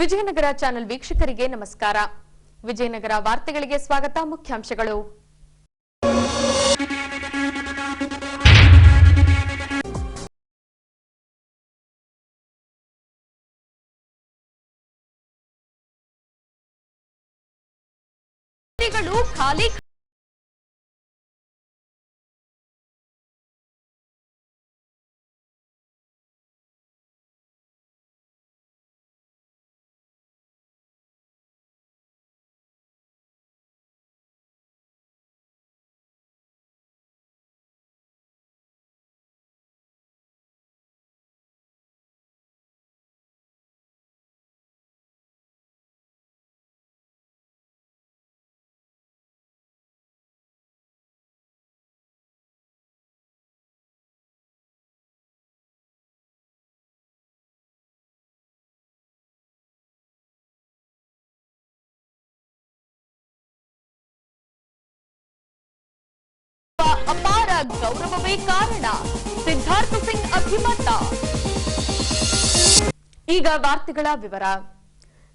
Vijayanagara channel ವೀಕ್ಷಕರಿಗೆ ನಮಸ್ಕಾರ. ವಿಜಯನಗರ ವಾರ್ತೆಗಳಿಗೆ ಸ್ವಾಗತ. ಮುಖ್ಯಾಂಶಗಳು. ಖಾಲಿ ಅಪಾರ ಗೌರವವೇ ಕಾರಣ. ಸಿದ್ಧಾರ್ಥ ಸಿಂಗ್ ಅಭಿಮತ. ಈಗ ವಾರ್ತೆಗಳ ವಿವರ.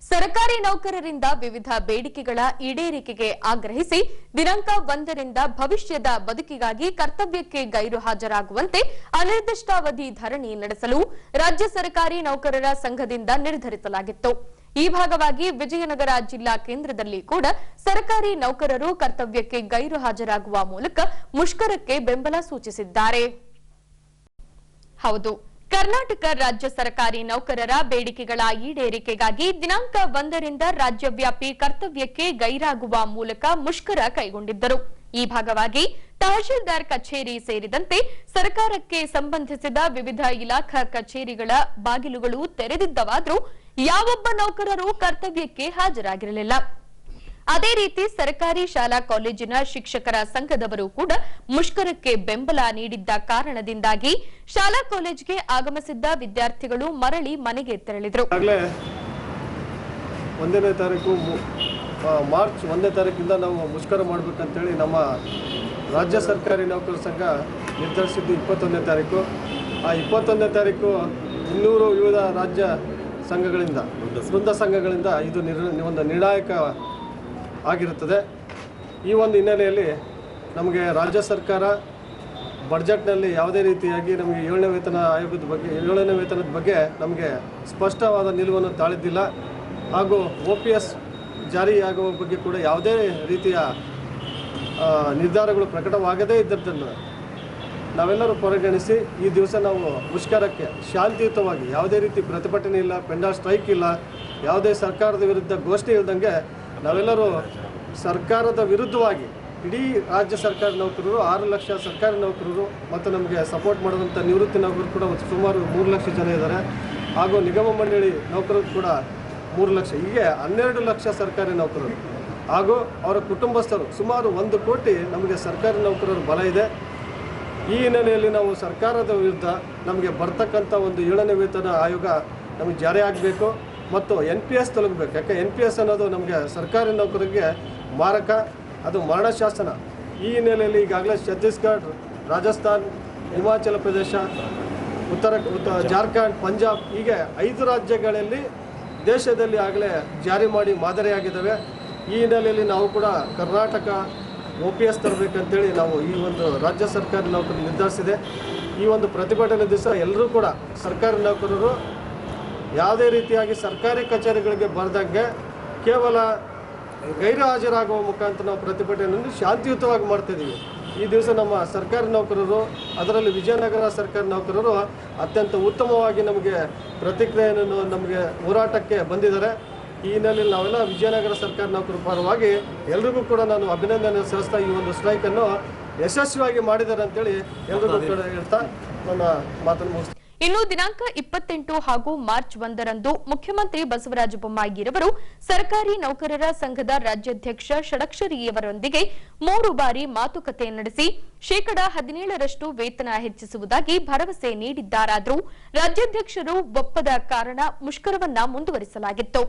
ಸರ್ಕಾರಿ ನೌಕರರಿಂದ ವಿವಿಧ ಬೇಡಿಕೆಗಳ ಈಡೇರಿಕೆಗೆ ಆಗ್ರಹಿಸಿ ದಿನಾಂಕ 1ರಿಂದ ಭವಿಷ್ಯದ ಬದುಕಿಗಾಗಿ ಕರ್ತವ್ಯಕ್ಕೆ ಗೈರು ಹಾಜರಾಗುವಂತೆ ಅನಿರ್ದಿಷ್ಟಾವಧಿ ಧರಣಿ ನಡೆಸಲು ರಾಜ್ಯ ಸರ್ಕಾರಿ ನೌಕರರ ಸಂಘದಿಂದ ನಿರ್ಧರಿಸಲಾಗಿತ್ತು. ಈ ಭಾಗವಾಗಿ ವಿಜಯನಗರ ಜಿಲ್ಲಾ ಕೇಂದ್ರದಲ್ಲಿ ಕೂಡ ಸರ್ಕಾರಿ ನೌಕರರು ಕರ್ತವ್ಯಕ್ಕೆ ಗೈರು ಹಾಜರಾಗುವ ಮೂಲಕ ಮುಷ್ಕರಕ್ಕೆ ಬೆಂಬಲ ಸೂಚಿಸಿದ್ದಾರೆ. ಹೌದು, ಕರ್ನಾಟಕ ರಾಜ್ಯ ಸರ್ಕಾರಿ ನೌಕರರ ಬೇಡಿಕೆಗಳ ಈಡೇರಿಕೆಗಾಗಿ ದಿನಾಂಕ 1ರಿಂದ ರಾಜ್ಯವ್ಯಾಪಿ ಕರ್ತವ್ಯಕ್ಕೆ ಗೈರಾಗುವ ಮೂಲಕ ಮುಷ್ಕರ ಕೈಗೊಂಡಿದ್ದರು. ಈ ಭಾಗವಾಗಿ ತಹಶೀಲ್ದಾರ್ ಕಚೇರಿ ಸೇರಿದಂತೆ ಸರ್ಕಾರಕ್ಕೆ ಸಂಬಂಧಿಸಿದ ವಿವಿಧ ಇಲಾಖಾ ಕಚೇರಿಗಳ ಬಾಗಿಲುಗಳು ತೆರೆದಿದ್ದವಾದರೂ ಯಾವೊಬ್ಬ ನೌಕರರು ಕರ್ತವ್ಯಕ್ಕೆ ಹಾಜರಾಗಿರಲಿಲ್ಲ. ಅದೇ ರೀತಿ ಸರ್ಕಾರಿ ಶಾಲಾ ಕಾಲೇಜಿನ ಶಿಕ್ಷಕರ ಸಂಘದವರು ಕೂಡ ಮುಷ್ಕರಕ್ಕೆ ಬೆಂಬಲ ನೀಡಿದ್ದ ಕಾರಣದಿಂದಾಗಿ ಶಾಲಾ ಕಾಲೇಜಿಗೆ ಆಗಮಿಸಿದ್ದ ವಿದ್ಯಾರ್ಥಿಗಳು ಮರಳಿ ಮನೆಗೆ ತೆರಳಿದರು. ಮಾರ್ಚ್ 1ನೇ ತಾರೀಕಿಂದ ನಾವು ಮುಷ್ಕರ ಮಾಡಬೇಕಂತೇಳಿ ನಮ್ಮ ರಾಜ್ಯ ಸರ್ಕಾರಿ ನೌಕರರ ಸಂಘ ನಿರ್ಧರಿಸಿದ್ದು 21ನೇ ತಾರೀಕು. ಆ 21ನೇ ತಾರೀಕು 200 ವಿವಿಧ ರಾಜ್ಯ ಸಂಘಗಳಿಂದ ವೃಂದ ಸಂಘಗಳಿಂದ ಇದು ಒಂದು ನಿರ್ಣಾಯಕ ಆಗಿರುತ್ತದೆ. ಈ ಒಂದು ಹಿನ್ನೆಲೆಯಲ್ಲಿ ನಮಗೆ ರಾಜ್ಯ ಸರ್ಕಾರ ಬಡ್ಜೆಟ್ನಲ್ಲಿ ಯಾವುದೇ ರೀತಿಯಾಗಿ ನಮಗೆ 7ನೇ ವೇತನ ಆಯೋಗದ ಬಗ್ಗೆ 7ನೇ ವೇತನದ ಬಗ್ಗೆ ನಮಗೆ ಸ್ಪಷ್ಟವಾದ ನಿಲುವನ್ನು ತಾಳಿದ್ದಿಲ್ಲ. ಹಾಗೂ OPS ಜಾರಿಯಾಗುವ ಬಗ್ಗೆ ಕೂಡ ಯಾವುದೇ ರೀತಿಯ ನಿರ್ಧಾರಗಳು ಪ್ರಕಟವಾಗದೇ ಇದ್ದದ್ದನ್ನು ನಾವೆಲ್ಲರೂ ಪರಿಗಣಿಸಿ ಈ ದಿವಸ ನಾವು ಮುಷ್ಕರಕ್ಕೆ ಶಾಂತಿಯುತವಾಗಿ, ಯಾವುದೇ ರೀತಿ ಪ್ರತಿಭಟನೆ ಇಲ್ಲ, ಪೆಂಡಾಲ್ ಸ್ಟ್ರೈಕ್ ಇಲ್ಲ, ಯಾವುದೇ ಸರ್ಕಾರದ ವಿರುದ್ಧ ಘೋಷಣೆ ಇಲ್ಲದಂಗೆ ನಾವೆಲ್ಲರೂ ಸರ್ಕಾರದ ವಿರುದ್ಧವಾಗಿ ಇಡೀ ರಾಜ್ಯ ಸರ್ಕಾರಿ ನೌಕರರು 6 ಲಕ್ಷ ಸರ್ಕಾರಿ ನೌಕರರು ಮತ್ತು ನಮಗೆ ಸಪೋರ್ಟ್ ಮಾಡೋದಂಥ ನಿವೃತ್ತಿ ನೌಕರರು ಕೂಡ ಸುಮಾರು 3 ಲಕ್ಷ ಜನ ಇದ್ದಾರೆ. ಹಾಗೂ ನಿಗಮ ಮಂಡಳಿ ನೌಕರರು ಕೂಡ 3 ಲಕ್ಷ, ಹೀಗೆ 12 ಲಕ್ಷ ಸರ್ಕಾರಿ ನೌಕರರು ಹಾಗೂ ಅವರ ಕುಟುಂಬಸ್ಥರು ಸುಮಾರು 1 ಕೋಟಿ ನಮಗೆ ಸರ್ಕಾರಿ ನೌಕರರ ಬಲ ಇದೆ. ಈ ಹಿನ್ನೆಲೆಯಲ್ಲಿ ನಾವು ಸರ್ಕಾರದ ವಿರುದ್ಧ ನಮಗೆ ಬರ್ತಕ್ಕಂಥ ಒಂದು 7ನೇ ವೇತನ ಆಯೋಗ ನಮಗೆ ಜಾರಿ ಆಗಬೇಕು ಮತ್ತು NPS ತಲುಪಬೇಕು. ಯಾಕೆ NPS ಅನ್ನೋದು ನಮಗೆ ಸರ್ಕಾರಿ ನೌಕರರಿಗೆ ಮಾರಕ, ಅದು ಮರಣ ಶಾಸನ. ಈ ಹಿನ್ನೆಲೆಯಲ್ಲಿ ಈಗಾಗಲೇ ಛತ್ತೀಸ್ಗಢ, ರಾಜಸ್ಥಾನ್, ಹಿಮಾಚಲ ಪ್ರದೇಶ, ಜಾರ್ಖಂಡ್, ಪಂಜಾಬ್ ಹೀಗೆ 5 ರಾಜ್ಯಗಳಲ್ಲಿ ದೇಶದಲ್ಲಿ ಆಗಲೇ ಜಾರಿ ಮಾಡಿ ಮಾದರಿಯಾಗಿದ್ದಾವೆ. ಈ ಹಿನ್ನೆಲೆಯಲ್ಲಿ ನಾವು ಕೂಡ ಕರ್ನಾಟಕ OPS ತರಬೇಕಂತೇಳಿ ನಾವು ಈ ಒಂದು ರಾಜ್ಯ ಸರ್ಕಾರಿ ನೌಕರರು ನಿರ್ಧರಿಸಿದೆ. ಈ ಒಂದು ಪ್ರತಿಭಟನೆ ದಿವಸ ಎಲ್ಲರೂ ಕೂಡ ಸರ್ಕಾರಿ ನೌಕರರು ಯಾವುದೇ ರೀತಿಯಾಗಿ ಸರ್ಕಾರಿ ಕಚೇರಿಗಳಿಗೆ ಬರೆದಂಗೆ ಕೇವಲ ಗೈರು ಹಾಜರಾಗುವ ಮುಖಾಂತರ ನಾವು ಪ್ರತಿಭಟನೆಯನ್ನು ಶಾಂತಿಯುತವಾಗಿ ಮಾಡ್ತಾಯಿದ್ದೀವಿ. ಈ ದಿವಸ ನಮ್ಮ ಸರ್ಕಾರಿ ನೌಕರರು, ಅದರಲ್ಲಿ ವಿಜಯನಗರ ಸರ್ಕಾರಿ ನೌಕರರು ಅತ್ಯಂತ ಉತ್ತಮವಾಗಿ ನಮಗೆ ಪ್ರತಿಕ್ರಿಯೆಯನ್ನು ನಮಗೆ ಹೋರಾಟಕ್ಕೆ ಬಂದಿದ್ದಾರೆ. ಈ ಹಿನ್ನೆಲೆಯಲ್ಲಿ ನಾವೆಲ್ಲ ವಿಜಯನಗರ ಸರ್ಕಾರಿ ನೌಕರರ ಪರವಾಗಿ ಎಲ್ರಿಗೂ ಕೂಡ ನಾನು ಅಭಿನಂದನೆ ಸಲ್ಲಿಸ್ತಾ ಈ ಒಂದು ಸ್ಟ್ರೈಕನ್ನು ಯಶಸ್ವಿಯಾಗಿ ಮಾಡಿದ್ದಾರೆ ಅಂತೇಳಿ ಎಲ್ರಿಗೂ ಕೂಡ ಹೇಳ್ತಾ ನನ್ನ ಮಾತನ್ನು ಮುಗಿಸ್ತೀನಿ. ಇನ್ನು ದಿನಾಂಕ 28 ಹಾಗೂ ಮಾರ್ಚ್ 1ರಂದು ಮುಖ್ಯಮಂತ್ರಿ ಬಸವರಾಜ ಬೊಮ್ಮಾಯಿರವರು ಸರ್ಕಾರಿ ನೌಕರರ ಸಂಘದ ರಾಜ್ಯಾಧ್ಯಕ್ಷ ಷಡಕ್ಷರಿಯವರೊಂದಿಗೆ 3 ಬಾರಿ ಮಾತುಕತೆ ನಡೆಸಿ ಶೇಕಡಾ 17ರಷ್ಟು ವೇತನ ಹೆಚ್ಚಿಸುವುದಾಗಿ ಭರವಸೆ ನೀಡಿದ್ದಾರಾದರೂ ರಾಜ್ಯಾಧ್ಯಕ್ಷರು ಒಪ್ಪದ ಕಾರಣ ಮುಷ್ಕರವನ್ನ ಮುಂದುವರಿಸಲಾಗಿತ್ತು.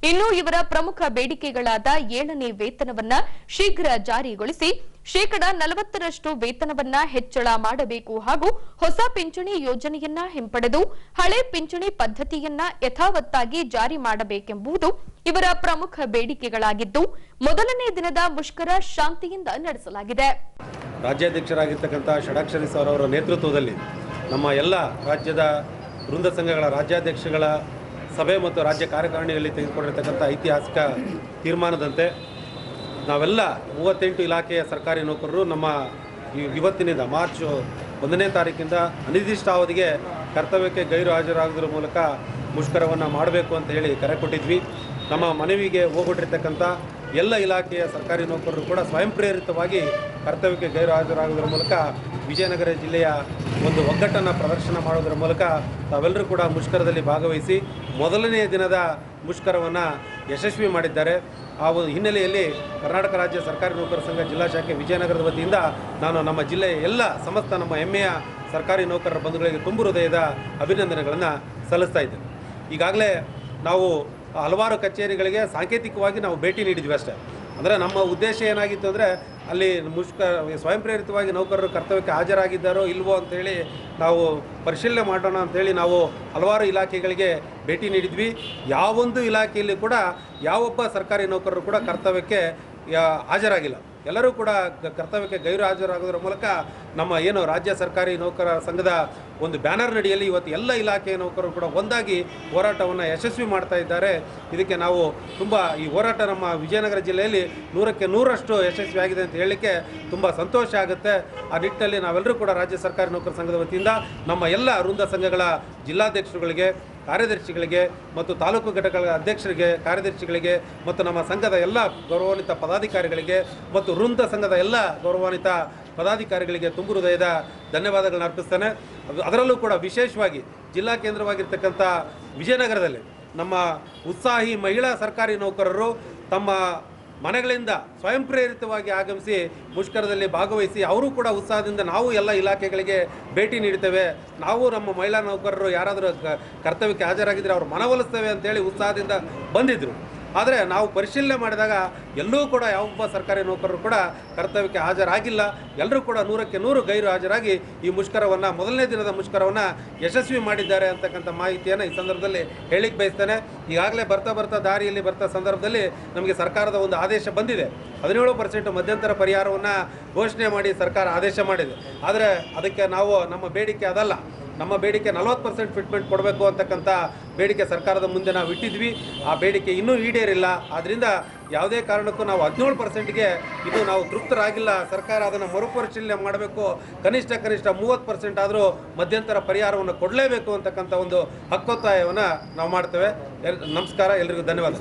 ಇನ್ನು ಇವರ ಪ್ರಮುಖ ಬೇಡಿಕೆಗಳಾದ 7ನೇ ವೇತನವನ್ನ ಶೀಘ್ರ ಜಾರಿಗೊಳಿಸಿ ಶೇಕಡಾ 40ರಷ್ಟು ವೇತನವನ್ನ ಹೆಚ್ಚಳ ಮಾಡಬೇಕು ಹಾಗೂ ಹೊಸ ಪಿಂಚಣಿ ಯೋಜನೆಯನ್ನ ಹಿಂಪಡೆದು ಹಳೆ ಪಿಂಚಣಿ ಪದ್ಧತಿಯನ್ನ ಯಥಾವತ್ತಾಗಿ ಜಾರಿ ಮಾಡಬೇಕೆಂಬುದು ಇವರ ಪ್ರಮುಖ ಬೇಡಿಕೆಗಳಾಗಿದ್ದು ಮೊದಲನೇ ದಿನದ ಮುಷ್ಕರ ಶಾಂತಿಯಿಂದ ನಡೆಸಲಾಗಿದೆ. ರಾಜ್ಯಾಧ್ಯಕ್ಷರಾಗಿರ್ತಕ್ಕಂಥ ಷಡಾಕ್ಷರಿ ಸರ್ ಅವರ ನೇತೃತ್ವದಲ್ಲಿ ನಮ್ಮ ಎಲ್ಲ ರಾಜ್ಯದ ವೃಂದ ಸಂಘಗಳ ರಾಜ್ಯಾಧ್ಯಕ್ಷಗಳ ಸಭೆ ಮತ್ತು ರಾಜ್ಯ ಕಾರ್ಯಕಾರಿಣಿಯಲ್ಲಿ ತೆಗೆದುಕೊಂಡಿರ್ತಕ್ಕಂಥ ಐತಿಹಾಸಿಕ ತೀರ್ಮಾನದಂತೆ ನಾವೆಲ್ಲ 38 ಇಲಾಖೆಯ ಸರ್ಕಾರಿ ನೌಕರರು ನಮ್ಮ ಇವತ್ತಿನಿಂದ ಮಾರ್ಚ್ 1ನೇ ತಾರೀಕಿಂದ ಅನಿರ್ದಿಷ್ಟಾವಧಿಗೆ ಕರ್ತವ್ಯಕ್ಕೆ ಗೈರು ಹಾಜರಾಗುವುದರ ಮೂಲಕ ಮುಷ್ಕರವನ್ನು ಮಾಡಬೇಕು ಅಂತ ಹೇಳಿ ಕರೆ ಕೊಟ್ಟಿದ್ವಿ. ನಮ್ಮ ಮನವಿಗೆ ಹೋಗ್ಬಿಟ್ಟಿರ್ತಕ್ಕಂಥ ಎಲ್ಲ ಇಲಾಖೆಯ ಸರ್ಕಾರಿ ನೌಕರರು ಕೂಡ ಸ್ವಯಂ ಪ್ರೇರಿತವಾಗಿ ಕರ್ತವ್ಯಕ್ಕೆ ಗೈರು ಹಾಜರಾಗುವುದರ ಮೂಲಕ ವಿಜಯನಗರ ಜಿಲ್ಲೆಯ ಒಂದು ಒಗ್ಗಟ್ಟನ್ನು ಪ್ರದರ್ಶನ ಮಾಡೋದರ ಮೂಲಕ ತಾವೆಲ್ಲರೂ ಕೂಡ ಮುಷ್ಕರದಲ್ಲಿ ಭಾಗವಹಿಸಿ ಮೊದಲನೆಯ ದಿನದ ಮುಷ್ಕರವನ್ನು ಯಶಸ್ವಿ ಮಾಡಿದ್ದಾರೆ. ಆ ಒಂದು ಹಿನ್ನೆಲೆಯಲ್ಲಿ ಕರ್ನಾಟಕ ರಾಜ್ಯ ಸರ್ಕಾರಿ ನೌಕರರ ಸಂಘ ಜಿಲ್ಲಾ ಶಾಖೆ ವಿಜಯನಗರದ ವತಿಯಿಂದ ನಾನು ನಮ್ಮ ಜಿಲ್ಲೆಯ ಎಲ್ಲ ಸಮಸ್ತ ನಮ್ಮ ಹೆಮ್ಮೆಯ ಸರ್ಕಾರಿ ನೌಕರರ ಬಂಧುಗಳಿಗೆ ತುಂಬು ಹೃದಯದ ಅಭಿನಂದನೆಗಳನ್ನು ಸಲ್ಲಿಸ್ತಾ ಇದ್ದೇನೆ. ಈಗಾಗಲೇ ನಾವು ಹಲವಾರು ಕಚೇರಿಗಳಿಗೆ ಸಾಂಕೇತಿಕವಾಗಿ ನಾವು ಭೇಟಿ ನೀಡಿದ್ವಿ ಅಷ್ಟೇ. ಅಂದರೆ ನಮ್ಮ ಉದ್ದೇಶ ಏನಾಗಿತ್ತು ಅಂದರೆ ಅಲ್ಲಿ ಸ್ವಯಂ ಪ್ರೇರಿತವಾಗಿ ನೌಕರರು ಕರ್ತವ್ಯಕ್ಕೆ ಹಾಜರಾಗಿದ್ದಾರೋ ಇಲ್ವೋ ಅಂಥೇಳಿ ನಾವು ಪರಿಶೀಲನೆ ಮಾಡೋಣ ಅಂಥೇಳಿ ನಾವು ಹಲವಾರು ಇಲಾಖೆಗಳಿಗೆ ಭೇಟಿ ನೀಡಿದ್ವಿ. ಯಾವೊಂದು ಇಲಾಖೆಯಲ್ಲಿ ಕೂಡ ಯಾವೊಬ್ಬ ಸರ್ಕಾರಿ ನೌಕರರು ಕೂಡ ಕರ್ತವ್ಯಕ್ಕೆ ಹಾಜರಾಗಿಲ್ಲ. ಎಲ್ಲರೂ ಕೂಡ ಕರ್ತವ್ಯಕ್ಕೆ ಗೈರು ಹಾಜರಾಗೋದ್ರ ಮೂಲಕ ನಮ್ಮ ಏನು ರಾಜ್ಯ ಸರ್ಕಾರಿ ನೌಕರರ ಸಂಘದ ಒಂದು ಬ್ಯಾನರ್ ನಡಿಯಲ್ಲಿ ಇವತ್ತು ಎಲ್ಲ ಇಲಾಖೆಯ ನೌಕರರು ಕೂಡ ಒಂದಾಗಿ ಹೋರಾಟವನ್ನು ಯಶಸ್ವಿ ಮಾಡ್ತಾ ಇದ್ದಾರೆ. ಇದಕ್ಕೆ ನಾವು ತುಂಬ ಈ ಹೋರಾಟ ನಮ್ಮ ವಿಜಯನಗರ ಜಿಲ್ಲೆಯಲ್ಲಿ 100ಕ್ಕೆ 100ರಷ್ಟು ಯಶಸ್ವಿಯಾಗಿದೆ ಅಂತ ಹೇಳಲಿಕ್ಕೆ ತುಂಬ ಸಂತೋಷ ಆಗುತ್ತೆ. ಆ ನಿಟ್ಟಿನಲ್ಲಿ ನಾವೆಲ್ಲರೂ ಕೂಡ ರಾಜ್ಯ ಸರ್ಕಾರಿ ನೌಕರರ ಸಂಘದ ವತಿಯಿಂದ ನಮ್ಮ ಎಲ್ಲ ವೃಂದ ಸಂಘಗಳ ಜಿಲ್ಲಾಧ್ಯಕ್ಷರುಗಳಿಗೆ, ಕಾರ್ಯದರ್ಶಿಗಳಿಗೆ ಮತ್ತು ತಾಲೂಕು ಘಟಕಗಳ ಅಧ್ಯಕ್ಷರಿಗೆ, ಕಾರ್ಯದರ್ಶಿಗಳಿಗೆ ಮತ್ತು ನಮ್ಮ ಸಂಘದ ಎಲ್ಲ ಗೌರವಾನ್ವಿತ ಪದಾಧಿಕಾರಿಗಳಿಗೆ ಮತ್ತು ವೃಂದ ಸಂಘದ ಎಲ್ಲ ಗೌರವಾನ್ವಿತ ಪದಾಧಿಕಾರಿಗಳಿಗೆ ತುಂಬು ಹೃದಯದ ಧನ್ಯವಾದಗಳನ್ನು ಅರ್ಪಿಸ್ತೇನೆ. ಅದರಲ್ಲೂ ಕೂಡ ವಿಶೇಷವಾಗಿ ಜಿಲ್ಲಾ ಕೇಂದ್ರವಾಗಿರ್ತಕ್ಕಂಥ ವಿಜಯನಗರದಲ್ಲಿ ನಮ್ಮ ಉತ್ಸಾಹಿ ಮಹಿಳಾ ಸರ್ಕಾರಿ ನೌಕರರು ತಮ್ಮ ಮನೆಗಳಿಂದ ಸ್ವಯಂ ಪ್ರೇರಿತವಾಗಿ ಆಗಮಿಸಿ ಮುಷ್ಕರದಲ್ಲಿ ಭಾಗವಹಿಸಿ ಅವರು ಕೂಡ ಉತ್ಸಾಹದಿಂದ ನಾವು ಎಲ್ಲ ಇಲಾಖೆಗಳಿಗೆ ಭೇಟಿ ನೀಡ್ತೇವೆ, ನಾವು ನಮ್ಮ ಮಹಿಳಾ ನೌಕರರು ಯಾರಾದರೂ ಕರ್ತವ್ಯಕ್ಕೆ ಹಾಜರಾಗಿದ್ದರೆ ಅವರು ಮನವೊಲಿಸ್ತೇವೆ ಅಂತೇಳಿ ಉತ್ಸಾಹದಿಂದ ಬಂದಿದ್ದರು. ಆದರೆ ನಾವು ಪರಿಶೀಲನೆ ಮಾಡಿದಾಗ ಎಲ್ಲೂ ಕೂಡ ಯಾವೊಬ್ಬ ಸರ್ಕಾರಿ ನೌಕರರು ಕೂಡ ಕರ್ತವ್ಯಕ್ಕೆ ಹಾಜರಾಗಿಲ್ಲ. ಎಲ್ಲರೂ ಕೂಡ 100ಕ್ಕೆ 100 ಗೈರು ಹಾಜರಾಗಿ ಈ ಮುಷ್ಕರವನ್ನು ಮೊದಲನೇ ದಿನದ ಮುಷ್ಕರವನ್ನು ಯಶಸ್ವಿ ಮಾಡಿದ್ದಾರೆ ಅಂತಕ್ಕಂಥ ಮಾಹಿತಿಯನ್ನು ಈ ಸಂದರ್ಭದಲ್ಲಿ ಹೇಳಿಕ್ಕೆ ಬಯಸ್ತೇನೆ. ಈಗಾಗಲೇ ಬರ್ತಾ ದಾರಿಯಲ್ಲಿ ಬರ್ತಾ ಸಂದರ್ಭದಲ್ಲಿ ನಮಗೆ ಸರ್ಕಾರದ ಒಂದು ಆದೇಶ ಬಂದಿದೆ. 17% ಮಧ್ಯಂತರ ಪರಿಹಾರವನ್ನು ಘೋಷಣೆ ಮಾಡಿ ಸರ್ಕಾರ ಆದೇಶ ಮಾಡಿದೆ. ಆದರೆ ಅದಕ್ಕೆ ನಾವು ನಮ್ಮ ಬೇಡಿಕೆ ಅದಲ್ಲ. ನಮ್ಮ ಬೇಡಿಕೆ 40% ಫಿಟ್ಮೆಂಟ್ ಕೊಡಬೇಕು ಅಂತಕ್ಕಂಥ ಬೇಡಿಕೆ ಸರ್ಕಾರದ ಮುಂದೆ ನಾವು ಇಟ್ಟಿದ್ವಿ. ಆ ಬೇಡಿಕೆ ಇನ್ನೂ ಈಡೇರಿಲ್ಲ. ಆದ್ದರಿಂದ ಯಾವುದೇ ಕಾರಣಕ್ಕೂ ನಾವು 17%ಗೆ ಇದು ನಾವು ತೃಪ್ತರಾಗಿಲ್ಲ. ಸರ್ಕಾರ ಅದನ್ನು ಮರುಪರಿಶೀಲನೆ ಮಾಡಬೇಕು. ಕನಿಷ್ಠ 30% ಆದರೂ ಮಧ್ಯಂತರ ಪರಿಹಾರವನ್ನು ಕೊಡಲೇಬೇಕು ಅಂತಕ್ಕಂಥ ಒಂದು ಹಕ್ಕೊತ್ತಾಯವನ್ನು ನಾವು ಮಾಡ್ತೇವೆ. ನಮಸ್ಕಾರ, ಎಲ್ರಿಗೂ ಧನ್ಯವಾದ.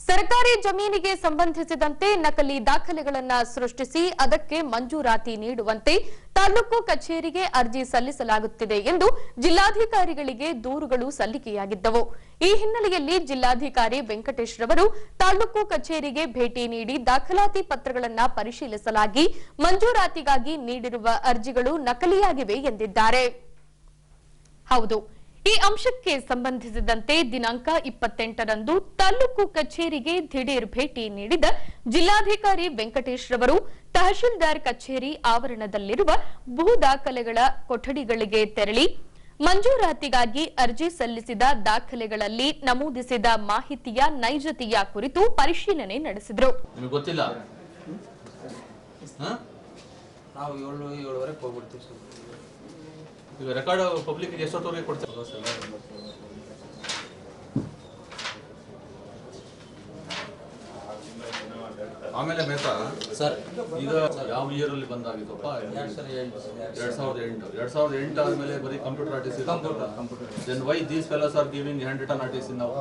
ಸರ್ಕಾರಿ ಜಮೀನಿಗೆ ಸಂಬಂಧಿಸಿದಂತೆ ನಕಲಿ ದಾಖಲೆಗಳನ್ನು ಸೃಷ್ಟಿಸಿ ಅದಕ್ಕೆ ಮಂಜೂರಾತಿ ನೀಡುವಂತೆ ತಾಲೂಕು ಕಚೇರಿಗೆ ಅರ್ಜಿ ಸಲ್ಲಿಸಲಾಗುತ್ತಿದೆ ಎಂದು ಜಿಲ್ಲಾಧಿಕಾರಿಗಳಿಗೆ ದೂರುಗಳು ಸಲ್ಲಿಕೆಯಾಗಿದ್ದವು. ಈ ಹಿನ್ನೆಲೆಯಲ್ಲಿ ಜಿಲ್ಲಾಧಿಕಾರಿ ವೆಂಕಟೇಶ್ ರವರು ತಾಲೂಕು ಕಚೇರಿಗೆ ಭೇಟಿ ನೀಡಿ ದಾಖಲಾತಿ ಪತ್ರಗಳನ್ನು ಪರಿಶೀಲಿಸಲಾಗಿ ಮಂಜೂರಾತಿಗಾಗಿ ನೀಡಿರುವ ಅರ್ಜಿಗಳು ನಕಲಿಯಾಗಿವೆ ಎಂದಿದ್ದಾರೆ. ಹೌದು, ಈ ಅಂಶಕ್ಕೆ ಸಂಬಂಧಿಸಿದಂತೆ ದಿನಾಂಕ 28ರಂದು ತಾಲೂಕು ಕಚೇರಿಗೆ ದಿಢೀರ್ ಭೇಟಿ ನೀಡಿದ ಜಿಲ್ಲಾಧಿಕಾರಿ ವೆಂಕಟೇಶ್ ರವರು ತಹಶೀಲ್ದಾರ್ ಕಚೇರಿ ಆವರಣದಲ್ಲಿರುವ ಭೂ ದಾಖಲೆಗಳ ಕೊಠಡಿಗಳಿಗೆ ತೆರಳಿ ಮಂಜೂರಾತಿಗಾಗಿ ಅರ್ಜಿ ಸಲ್ಲಿಸಿದ ದಾಖಲೆಗಳಲ್ಲಿ ನಮೂದಿಸಿದ ಮಾಹಿತಿಯ ನೈಜತೆಯ ಕುರಿತು ಪರಿಶೀಲನೆ ನಡೆಸಿದರು. ಈಗ ರೆಕಾರ್ಡ್ ಪಬ್ಲಿಕ್ ಎಷ್ಟೊತ್ತವರೆಗೆ ಕೊಡ್ತಾರೆ ಆಮೇಲೆ ಬೇಕಾ ಸರ್? ಈಗ ಯಾವ ಇಯರ್ ಅಲ್ಲಿ ಬಂದಾಗಿತ್ತಪ್ಪ? 2008 ಆದ್ಮೇಲೆ ಬರೀ computer artist then why these fellows are giving hand written artist ನಾವು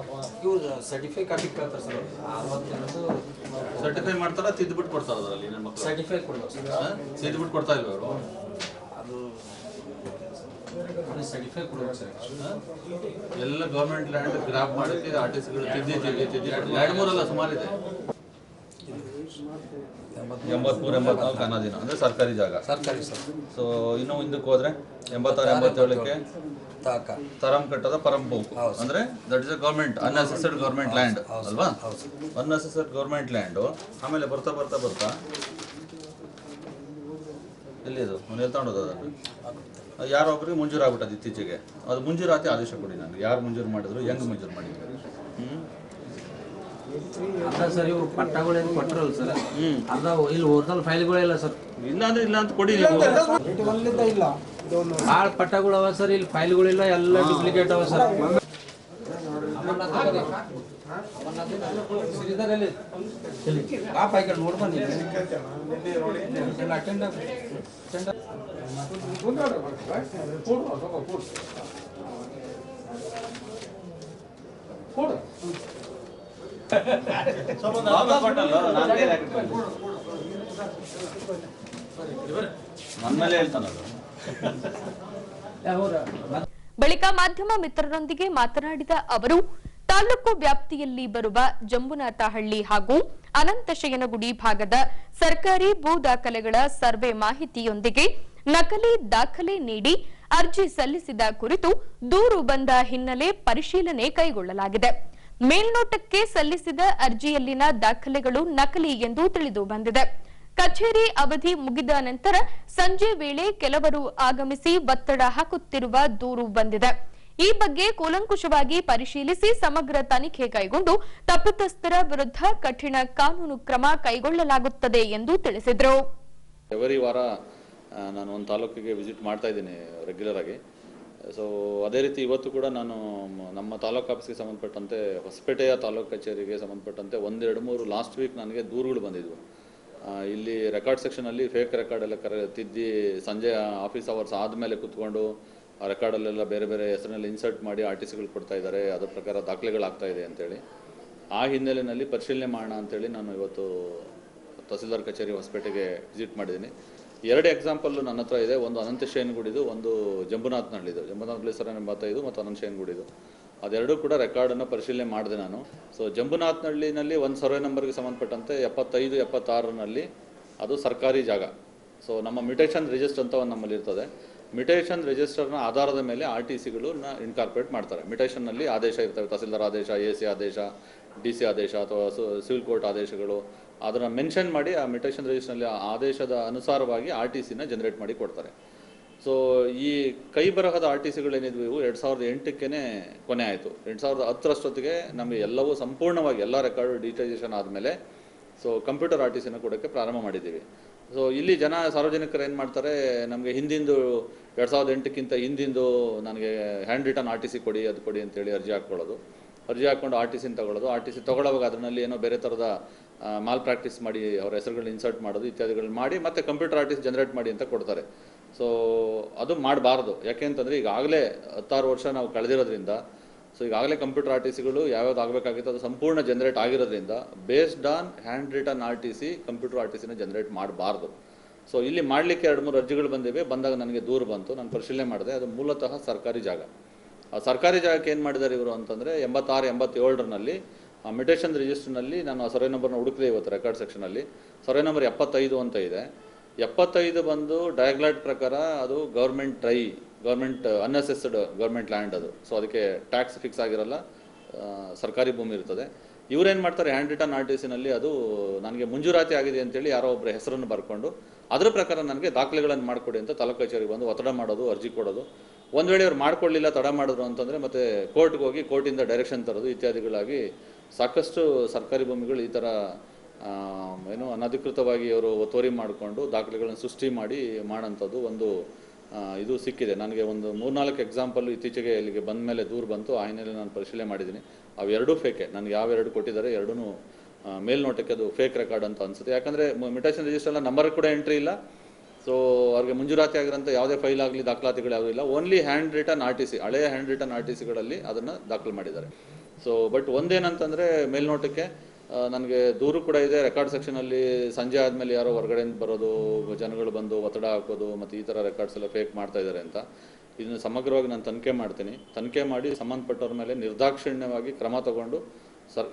ಇವ್ರು ಸರ್ಟಿಫೈ ಕಾಪಿ ಕೇಳ್ತಾರೆ ಸರ್. ಸರ್ಟಿಫೈ ಮಾಡ್ತಾರ, ತಿದ್ದುಬಿಟ್ಟು ಕೊಡ್ತಾರ ಅದರಲ್ಲಿ ನನ್ನ ಮಕ್ಕಳು ಸರ್ಟಿಫೈ ಕೊಡ್ಬೇಕು ಸರ್. ತಿದ್ದುಬಿಟ್ಟು ಕೊಡ್ತಾ ಇಲ್ವ ಅವರು? ಅದು ಸರ್ಟಿಫೈ ಕೊಡ್ಬೇಕು ಸರ್. ಎಲ್ಲ ಗವರ್ಮೆಂಟ್ ಲ್ಯಾಂಡ್ ಗ್ರಾಪ್ ಮಾಡೋಕ್ಕೆ ಆರ್ಟಿಸ್ಟ್ಗಳು ತಿದ್ದಿ 2-3 ಅಲ್ಲ ಸುಮಾರಿದೆ. 83, 84 ಅನಾದಿನ ಅಂದರೆ ಸರ್ಕಾರಿ ಜಾಗ. ಸರ್ಕಾರಿ ಸರ್. ಸೊ ಇನ್ನೂ ಹಿಂದಕ್ಕೆ ಹೋದರೆ 86, 87ಕ್ಕೆ ತರಂ ಕಟ್ಟದ ಪರಂಪೋಕು ಅಂದರೆ that is a government unassessed government land ಅಲ್ವಾ? Unassessed government land. ಆಮೇಲೆ ಬರ್ತಾ ಬರ್ತಾ ಬರ್ತಾ ಎಲ್ಲಿದು ಅವ್ನು ಎಲ್ಲಿ ತಗೊಂಡೋದು ಅದನ್ನು ಯಾರೊಬ್ಬರಿಗೆ ಮಂಜೂರಾಗ್ಬಿಟ್ಟದು ಇತ್ತೀಚೆಗೆ. ಅದು ಮಂಜೂರಾತಿ ಆದೇಶ ಕೊಡಿ ನನಗೆ, ಯಾರು ಮಂಜೂರು ಮಾಡಿದ್ರು, ಹೆಂಗೆ ಮಂಜೂರು ಮಾಡಿದ್ರು? ಅಲ್ಲ ಸರ್, ಇವು ಪಟ್ಟಗಳೇನು ಕೊಟ್ಟರಲ್ಲ ಸರ್, ಅರ್ಧ ಇಲ್ಲಿ ಒರಿಜಿನಲ್ ಫೈಲ್ಗಳಿಲ್ಲ ಸರ್. ಇಲ್ಲ ಅಂದ್ರೆ ಇಲ್ಲ ಅಂತ ಕೊಡಿ ನೀವು. ಇಲ್ಲ ಭಾಳ ಪಟ್ಟಗಳು ಅವ ಸರ್, ಇಲ್ಲಿ ಫೈಲ್ಗಳಿಲ್ಲ, ಎಲ್ಲ ಡೂಪ್ಲಿಕೇಟ್ ಅವ ಸರ್. ಬಳಿಕ ಮಾಧ್ಯಮ ಮಿತ್ರರೊಂದಿಗೆ ಮಾತನಾಡಿದ ಅವರು, ತಾಲೂಕು ವ್ಯಾಪ್ತಿಯಲ್ಲಿ ಬರುವ ಜಂಬುನಾಥಹಳ್ಳಿ ಹಾಗೂ ಅನಂತಶಯನಗುಡಿ ಭಾಗದ ಸರ್ಕಾರಿ ಭೂ ದಾಖಲೆಗಳ ಸರ್ವೆ ಮಾಹಿತಿಯೊಂದಿಗೆ ನಕಲಿ ದಾಖಲೆ ನೀಡಿ ಅರ್ಜಿ ಸಲ್ಲಿಸಿದ ಕುರಿತು ದೂರು ಬಂದ ಹಿನ್ನೆಲೆ ಪರಿಶೀಲನೆ ಕೈಗೊಳ್ಳಲಾಗಿದೆ. ಮೇಲ್ನೋಟಕ್ಕೆ ಸಲ್ಲಿಸಿದ ಅರ್ಜಿಯಲ್ಲಿನ ದಾಖಲೆಗಳು ನಕಲಿ ಎಂದು ತಿಳಿದು ಬಂದಿದೆ. ಕಚೇರಿ ಅವಧಿ ಮುಗಿದ ನಂತರ ಸಂಜೆ ವೇಳೆ ಕೆಲವರು ಆಗಮಿಸಿ ಒತ್ತಡ ಹಾಕುತ್ತಿರುವ ದೂರು ಬಂದಿದೆ. ಈ ಬಗ್ಗೆ ಕೂಲಂಕುಷವಾಗಿ ಪರಿಶೀಲಿಸಿ ಸಮಗ್ರ ತನಿಖೆ ಕೈಗೊಂಡು ತಪ್ಪಿತಸ್ಥರ ವಿರುದ್ಧ ಕಠಿಣ ಕಾನೂನು ಕ್ರಮ ಕೈಗೊಳ್ಳಲಾಗುತ್ತದೆ ಎಂದು ತಿಳಿಸಿದರು. ಎವರಿ ವಾರ ನಾನು ಒಂದು ತಾಲೂಕಿಗೆ ವಿಸಿಟ್ ಮಾಡ್ತಾ ಇದ್ದೀನಿ ರೆಗ್ಯುಲರ್ ಆಗಿ. ಸೊ ಅದೇ ರೀತಿ ಇವತ್ತು ಕೂಡ ನಾನು ನಮ್ಮ ತಾಲೂಕು ಆಫೀಸ್ಗೆ ಸಂಬಂಧಪಟ್ಟಂತೆ ಹೊಸಪೇಟೆಯ ತಾಲೂಕು ಕಚೇರಿಗೆ ಸಂಬಂಧಪಟ್ಟಂತೆ 1-2-3 ಲಾಸ್ಟ್ ವೀಕ್ ನನಗೆ ದೂರುಗಳು ಬಂದಿದ್ವು. ಇಲ್ಲಿ ರೆಕಾರ್ಡ್ ಸೆಕ್ಷನಲ್ಲಿ ಫೇಕ್ ರೆಕಾರ್ಡ್ ಎಲ್ಲ ತಿದ್ದಿ ಸಂಜೆ ಆಫೀಸ್ ಅವರ್ಸ್ ಆದಮೇಲೆ ಕೂತ್ಕೊಂಡು ಆ ರೆಕಾರ್ಡಲ್ಲೆಲ್ಲ ಬೇರೆ ಬೇರೆ ಹೆಸರಿನಲ್ಲಿ ಇನ್ಸರ್ಟ್ ಮಾಡಿ RTCಗಳು ಕೊಡ್ತಾ ಇದ್ದಾರೆ. ಅದರ ಪ್ರಕಾರ ದಾಖಲೆಗಳಾಗ್ತಾ ಇದೆ ಅಂತೇಳಿ ಆ ಹಿನ್ನೆಲೆಯಲ್ಲಿ ಪರಿಶೀಲನೆ ಮಾಡೋಣ ಅಂತೇಳಿ ನಾನು ಇವತ್ತು ತಹಸೀಲ್ದಾರ್ ಕಚೇರಿ ಹೊಸಪೇಟೆಗೆ ವಿಸಿಟ್ ಮಾಡಿದ್ದೀನಿ. 2 ಎಕ್ಸಾಂಪಲ್ ನನ್ನ ಹತ್ರ ಇದೆ. ಒಂದು ಅನಂತಶಯನಗುಡಿದು, ಒಂದು ಜಂಬುನಾಥನಹಳ್ಳಿದು. ಜಂಬುನಾಥನಹಳ್ಳಿ ಸರ್ 85 ಮತ್ತು ಅನಂತಶಯನಗುಡಿದು. ಅದೆರಡೂ ಕೂಡ ರೆಕಾರ್ಡನ್ನು ಪರಿಶೀಲನೆ ಮಾಡಿದೆ ನಾನು. ಸೊ ಜಂಬುನಾಥನಹಳ್ಳಿನಲ್ಲಿ ಒಂದು ಸರ್ವೆ ನಂಬರ್ಗೆ ಸಂಬಂಧಪಟ್ಟಂತೆ 75, 76ನಲ್ಲಿ ಅದು ಸರ್ಕಾರಿ ಜಾಗ. ಸೊ ನಮ್ಮ ಮ್ಯೂಟೇಷನ್ ರಿಜಿಸ್ಟರ್ ಅಂತ ಒಂದು ನಮ್ಮಲ್ಲಿ ಇರ್ತದೆ. ಮ್ಯೂಟೇಷನ್ ರಿಜಿಸ್ಟರ್ನ ಆಧಾರದ ಮೇಲೆ RTCಗಳನ್ನ ಇನ್ಕಾರ್ಪೊರೇಟ್ ಮಾಡ್ತಾರೆ. ಮ್ಯೂಟೇಷನ್ನಲ್ಲಿ ಆದೇಶ ಇರ್ತವೆ, ತಹಸೀಲ್ದಾರ್ ಆದೇಶ, AC ಆದೇಶ, DC ಆದೇಶ ಅಥವಾ ಸಿವಿಲ್ ಕೋರ್ಟ್ ಆದೇಶಗಳು. ಅದನ್ನು ಮೆನ್ಷನ್ ಮಾಡಿ ಆ ಮ್ಯೂಟೇಷನ್ ರಿಜಿಸ್ಟರ್ನಲ್ಲಿ ಆದೇಶದ ಅನುಸಾರವಾಗಿ RTCನ ಜನರೇಟ್ ಮಾಡಿ ಕೊಡ್ತಾರೆ. ಸೊ ಈ ಕೈ ಬರಹದ RTCಗಳೇನಿದ್ವು ಇವು 2008ಕ್ಕೇ ಕೊನೆ ಆಯಿತು. 2010ರಷ್ಟೊತ್ತಿಗೆ ನಮಗೆ ಎಲ್ಲವೂ ಸಂಪೂರ್ಣವಾಗಿ ಎಲ್ಲ ರೆಕಾರ್ಡ್ ಡಿಜಿಟೈಸೇಷನ್ ಆದಮೇಲೆ ಸೊ ಕಂಪ್ಯೂಟರ್ RTCನ ಕೊಡೋಕ್ಕೆ ಪ್ರಾರಂಭ ಮಾಡಿದ್ದೀವಿ. ಸೊ ಇಲ್ಲಿ ಸಾರ್ವಜನಿಕರು ಏನು ಮಾಡ್ತಾರೆ, ನಮಗೆ ಹಿಂದಿಂದು 2008ಕ್ಕಿಂತ ಹಿಂದಿಂದು ನನಗೆ ಹ್ಯಾಂಡ್ ರಿಟರ್ನ್ RTC ಕೊಡಿ, ಅದು ಕೊಡಿ ಅಂತೇಳಿ ಅರ್ಜಿ ಹಾಕ್ಕೊಂಡು RTCನ ತಗೊಳ್ಳೋದು. RTC ತಗೊಳ್ಳೋವಾಗ ಅದರಲ್ಲಿ ಏನೋ ಬೇರೆ ಥರದ ಮಾಲ್ ಪ್ರಾಕ್ಟೀಸ್ ಮಾಡಿ ಅವ್ರ ಹೆಸರುಗಳನ್ನ ಇನ್ಸರ್ಟ್ ಮಾಡೋದು ಇತ್ಯಾದಿಗಳನ್ನ ಮಾಡಿ ಮತ್ತೆ ಕಂಪ್ಯೂಟರ್ RTC ಜನರೇಟ್ ಮಾಡಿ ಅಂತ ಕೊಡ್ತಾರೆ. ಸೊ ಅದು ಮಾಡಬಾರ್ದು. ಯಾಕೆ ಅಂತಂದರೆ ಈಗಾಗಲೇ 16 ವರ್ಷ ನಾವು ಕಳೆದಿರೋದ್ರಿಂದ ಸೊ ಈಗಾಗಲೇ ಕಂಪ್ಯೂಟರ್ RTCಗಳು ಯಾವ್ಯಾವ್ದು ಆಗಬೇಕಾಗಿತ್ತು ಅದು ಸಂಪೂರ್ಣ ಜನರೇಟ್ ಆಗಿರೋದ್ರಿಂದ based on hand return RTC computer RTCನ ಜನರೇಟ್ ಮಾಡಬಾರ್ದು. ಸೊ ಇಲ್ಲಿ ಮಾಡಲಿಕ್ಕೆ 2-3 ಅರ್ಜಿಗಳು ಬಂದಿವೆ. ಬಂದಾಗ ನನಗೆ ದೂರು ಬಂತು, ನಾನು ಪರಿಶೀಲನೆ ಮಾಡಿದೆ. ಅದು ಮೂಲತಃ ಸರ್ಕಾರಿ ಜಾಗ. ಆ ಸರ್ಕಾರಿ ಜಾಗಕ್ಕೆ ಏನು ಮಾಡಿದ್ದಾರೆ ಇವರು ಅಂತಂದರೆ 86, 87ರಲ್ಲಿ ಮ್ಯೂಟೇಷನ್ ರಿಜಿಸ್ಟರ್ನಲ್ಲಿ ನಾನು ಆ ಸರ್ವೆ ನಂಬರ್ನ ಹುಡುಕಿದೆ ಇವತ್ತು ರೆಕಾರ್ಡ್ ಸೆಕ್ಷನಲ್ಲಿ. ಸರ್ವೆ ನಂಬರ್ 75 ಅಂತ ಇದೆ. 75 ಬಂದು ಡಯಾಗ್ಲಾಟ್ ಪ್ರಕಾರ ಅದು ಗೌರ್ಮೆಂಟ್ ಅನ್ಅಸೆಸ್ಡ್ ಗೌರ್ಮೆಂಟ್ ಲ್ಯಾಂಡ್ ಅದು. ಸೊ ಅದಕ್ಕೆ ಟ್ಯಾಕ್ಸ್ ಫಿಕ್ಸ್ ಆಗಿರಲ್ಲ, ಸರ್ಕಾರಿ ಭೂಮಿ ಇರ್ತದೆ. ಇವರೇನು ಮಾಡ್ತಾರೆ, ಹ್ಯಾಂಡ್ ರಿಟರ್ನ್ RTCನಲ್ಲಿ ಅದು ನನಗೆ ಮಂಜೂರಾತಿ ಆಗಿದೆ ಅಂತೇಳಿ ಯಾರೋ ಒಬ್ಬರ ಹೆಸರನ್ನು ಬರ್ಕೊಂಡು ಅದರ ಪ್ರಕಾರ ನನಗೆ ದಾಖಲೆಗಳನ್ನು ಮಾಡಿಕೊಡಿ ಅಂತ ತಾಲೂಕು ಕಚೇರಿಗೆ ಬಂದು ಒತ್ತಡ ಮಾಡೋದು, ಅರ್ಜಿ ಕೊಡೋದು. ಒಂದು ವೇಳೆ ಅವ್ರು ಮಾಡ್ಕೊಳ್ಳಿಲ್ಲ, ತಡ ಮಾಡಿದ್ರು ಅಂತಂದರೆ ಮತ್ತೆ ಕೋರ್ಟ್ಗೆ ಹೋಗಿ ಕೋರ್ಟಿಂದ ಡೈರೆಕ್ಷನ್ ತರೋದು ಇತ್ಯಾದಿಗಳಾಗಿ ಸಾಕಷ್ಟು ಸರ್ಕಾರಿ ಭೂಮಿಗಳು ಈ ಥರ ಏನು ಅನಧಿಕೃತವಾಗಿ ಅವರು ಒತ್ತುವರಿ ಮಾಡಿಕೊಂಡು ದಾಖಲೆಗಳನ್ನು ಸೃಷ್ಟಿ ಮಾಡಿ ಮಾಡೋಂಥದ್ದು ಒಂದು ಇದು ಸಿಕ್ಕಿದೆ ನನಗೆ. ಒಂದು 3-4 ಎಕ್ಸಾಂಪಲ್ ಇತ್ತೀಚೆಗೆ ಇಲ್ಲಿಗೆ ಬಂದ ಮೇಲೆ ದೂರು ಬಂತು. ಆ ಹಿನ್ನೆಲೆ ನಾನು ಪರಿಶೀಲನೆ ಮಾಡಿದ್ದೀನಿ. ಅವೆರಡೂ ಫೇಕೆ. ನನಗೆ ಯಾವೆರಡು ಕೊಟ್ಟಿದ್ದಾರೆ ಎರಡೂ ಮೇಲ್ನೋಟಕ್ಕೆ ಅದು ಫೇಕ್ ರೆಕಾರ್ಡ್ ಅಂತ ಅನಿಸುತ್ತೆ. ಯಾಕಂದರೆ ಮ್ಯೂಟೇಷನ್ ರಿಜಿಸ್ಟರ್ನ ನಂಬರ್ ಕೂಡ ಎಂಟ್ರಿ ಇಲ್ಲ. ಸೊ ಅವ್ರಿಗೆ ಮಂಜೂರಾತಿ ಆಗಿರೋಂಥ ಯಾವುದೇ ಫೈಲ್ ಆಗಲಿ ದಾಖಲಾತಿಗಳು ಯಾವುದೂ ಇಲ್ಲ. ಓನ್ಲಿ ಹ್ಯಾಂಡ್ ರಿಟರ್ನ್ RTC, ಹಳೆಯ ಹ್ಯಾಂಡ್ ರಿಟರ್ನ್ RTCಗಳಲ್ಲಿ ಅದನ್ನು ದಾಖಲು ಮಾಡಿದ್ದಾರೆ. ಸೊ ಬಟ್ ಒಂದೇನಂತಂದರೆ ಮೇಲ್ನೋಟಕ್ಕೆ ನನಗೆ ದೂರು ಕೂಡ ಇದೆ. ರೆಕಾರ್ಡ್ ಸೆಕ್ಷನಲ್ಲಿ ಸಂಜೆ ಆದಮೇಲೆ ಯಾರೋ ಹೊರಗಡೆಯಿಂದ ಬರೋದು, ಜನಗಳು ಬಂದು ಒತ್ತಡ ಹಾಕೋದು ಮತ್ತು ಈ ಥರ ರೆಕಾರ್ಡ್ಸ್ ಎಲ್ಲ ಫೇಕ್ ಮಾಡ್ತಾ ಇದ್ದಾರೆ ಅಂತ. ಇದನ್ನು ಸಮಗ್ರವಾಗಿ ನಾನು ತನಿಖೆ ಮಾಡಿ ಸಂಬಂಧಪಟ್ಟವ್ರ ಮೇಲೆ ನಿರ್ದಾಕ್ಷಿಣ್ಯವಾಗಿ ಕ್ರಮ ತಗೊಂಡು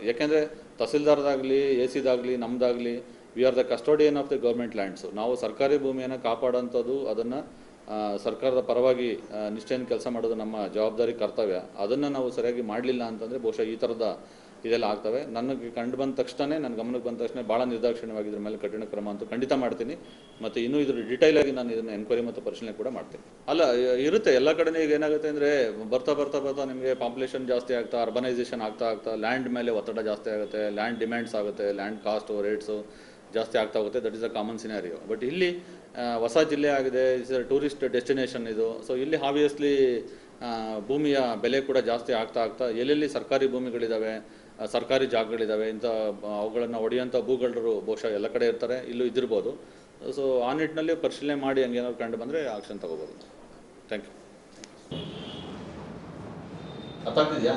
ಯಾಕೆಂದರೆ ತಹಸೀಲ್ದಾರ್ದಾಗಲಿ AC ದಾಗಲಿ ನಮ್ಮದಾಗಲಿ we are the custodian of the government lands. ನಾವು ಸರ್ಕಾರಿ ಭೂಮಿಯನ್ನು ಕಾಪಾಡೋಂಥದ್ದು, ಅದನ್ನು ಸರ್ಕಾರದ ಪರವಾಗಿ ನಿಷ್ಠೆಯನ್ನು ಕೆಲಸ ಮಾಡೋದು ನಮ್ಮ ಜವಾಬ್ದಾರಿ, ಕರ್ತವ್ಯ. ಅದನ್ನು ನಾವು ಸರಿಯಾಗಿ ಮಾಡಲಿಲ್ಲ ಅಂತಂದರೆ ಬಹುಶಃ ಈ ಥರದ ಇದೆಲ್ಲ ಆಗ್ತವೆ. ನನಗೆ ಕಂಡು ಬಂದ ತಕ್ಷಣ, ನನ್ನ ಗಮನಕ್ಕೆ ಬಂದ ತಕ್ಷಣ ಭಾಳ ನಿರ್ದಾಕ್ಷಿಣ್ಯವಾಗಿ ಇದ್ರ ಮೇಲೆ ಕಠಿಣ ಕ್ರಮ ಅಂತೂ ಖಂಡಿತ ಮಾಡ್ತೀನಿ. ಮತ್ತು ಇನ್ನೂ ಇದ್ರ ಡೀಟೈಲ್ ಆಗಿ ನಾನು ಇದನ್ನು ಎನ್ಕ್ವೈರಿ ಮತ್ತು ಪರಿಶೀಲನೆ ಕೂಡ ಮಾಡ್ತೀನಿ. ಅಲ್ಲ, ಇರುತ್ತೆ ಎಲ್ಲ ಕಡೆ. ಈಗ ಏನಾಗುತ್ತೆ ಅಂದರೆ ಬರ್ತಾ ನಿಮಗೆ ಪಾಪ್ಯುಲೇಷನ್ ಜಾಸ್ತಿ ಆಗ್ತಾ, ಅರ್ಬನೈಸೇಷನ್ ಆಗ್ತಾ ಲ್ಯಾಂಡ್ ಮೇಲೆ ಒತ್ತಡ ಜಾಸ್ತಿ ಆಗುತ್ತೆ, ಲ್ಯಾಂಡ್ ಡಿಮ್ಯಾಂಡ್ಸ್ ಆಗುತ್ತೆ, ಲ್ಯಾಂಡ್ ಕಾಸ್ಟು ರೇಟ್ಸು ಜಾಸ್ತಿ ಆಗ್ತಾ ಹೋಗುತ್ತೆ. That is a common scenario. But ಇಲ್ಲಿ ಹೊಸ ಜಿಲ್ಲೆ ಆಗಿದೆ, ಇಟ್ಸ್ ಅ ಟೂರಿಸ್ಟ್ ಡೆಸ್ಟಿನೇಷನ್ ಇದು. ಸೊ ಇಲ್ಲಿ ಆಬ್ವಿಯಸ್ಲಿ ಭೂಮಿಯ ಬೆಲೆ ಕೂಡ ಜಾಸ್ತಿ ಆಗ್ತಾ ಎಲ್ಲೆಲ್ಲಿ ಸರ್ಕಾರಿ ಭೂಮಿಗಳಿದ್ದಾವೆ, ಸರ್ಕಾರಿ ಜಾಗಗಳಿದ್ದಾವೆ, ಇಂಥ ಅವುಗಳನ್ನು ಒಡೆಯುವಂಥ ಭೂಗಳರು ಬಹುಶಃ ಎಲ್ಲ ಕಡೆ ಇರ್ತಾರೆ, ಇಲ್ಲೂ ಇದ್ದಿರ್ಬೋದು. ಸೊ ಆ ನಿಟ್ಟಿನಲ್ಲಿ ಪರಿಶೀಲನೆ ಮಾಡಿ ಹಂಗೇನಾದ್ರು ಕಂಡು ಬಂದರೆ ಆಕ್ಷನ್ ತಗೋಬೋದು. Thank you. ಅರ್ಥ ಆಗ್ತಿದೆಯಾ?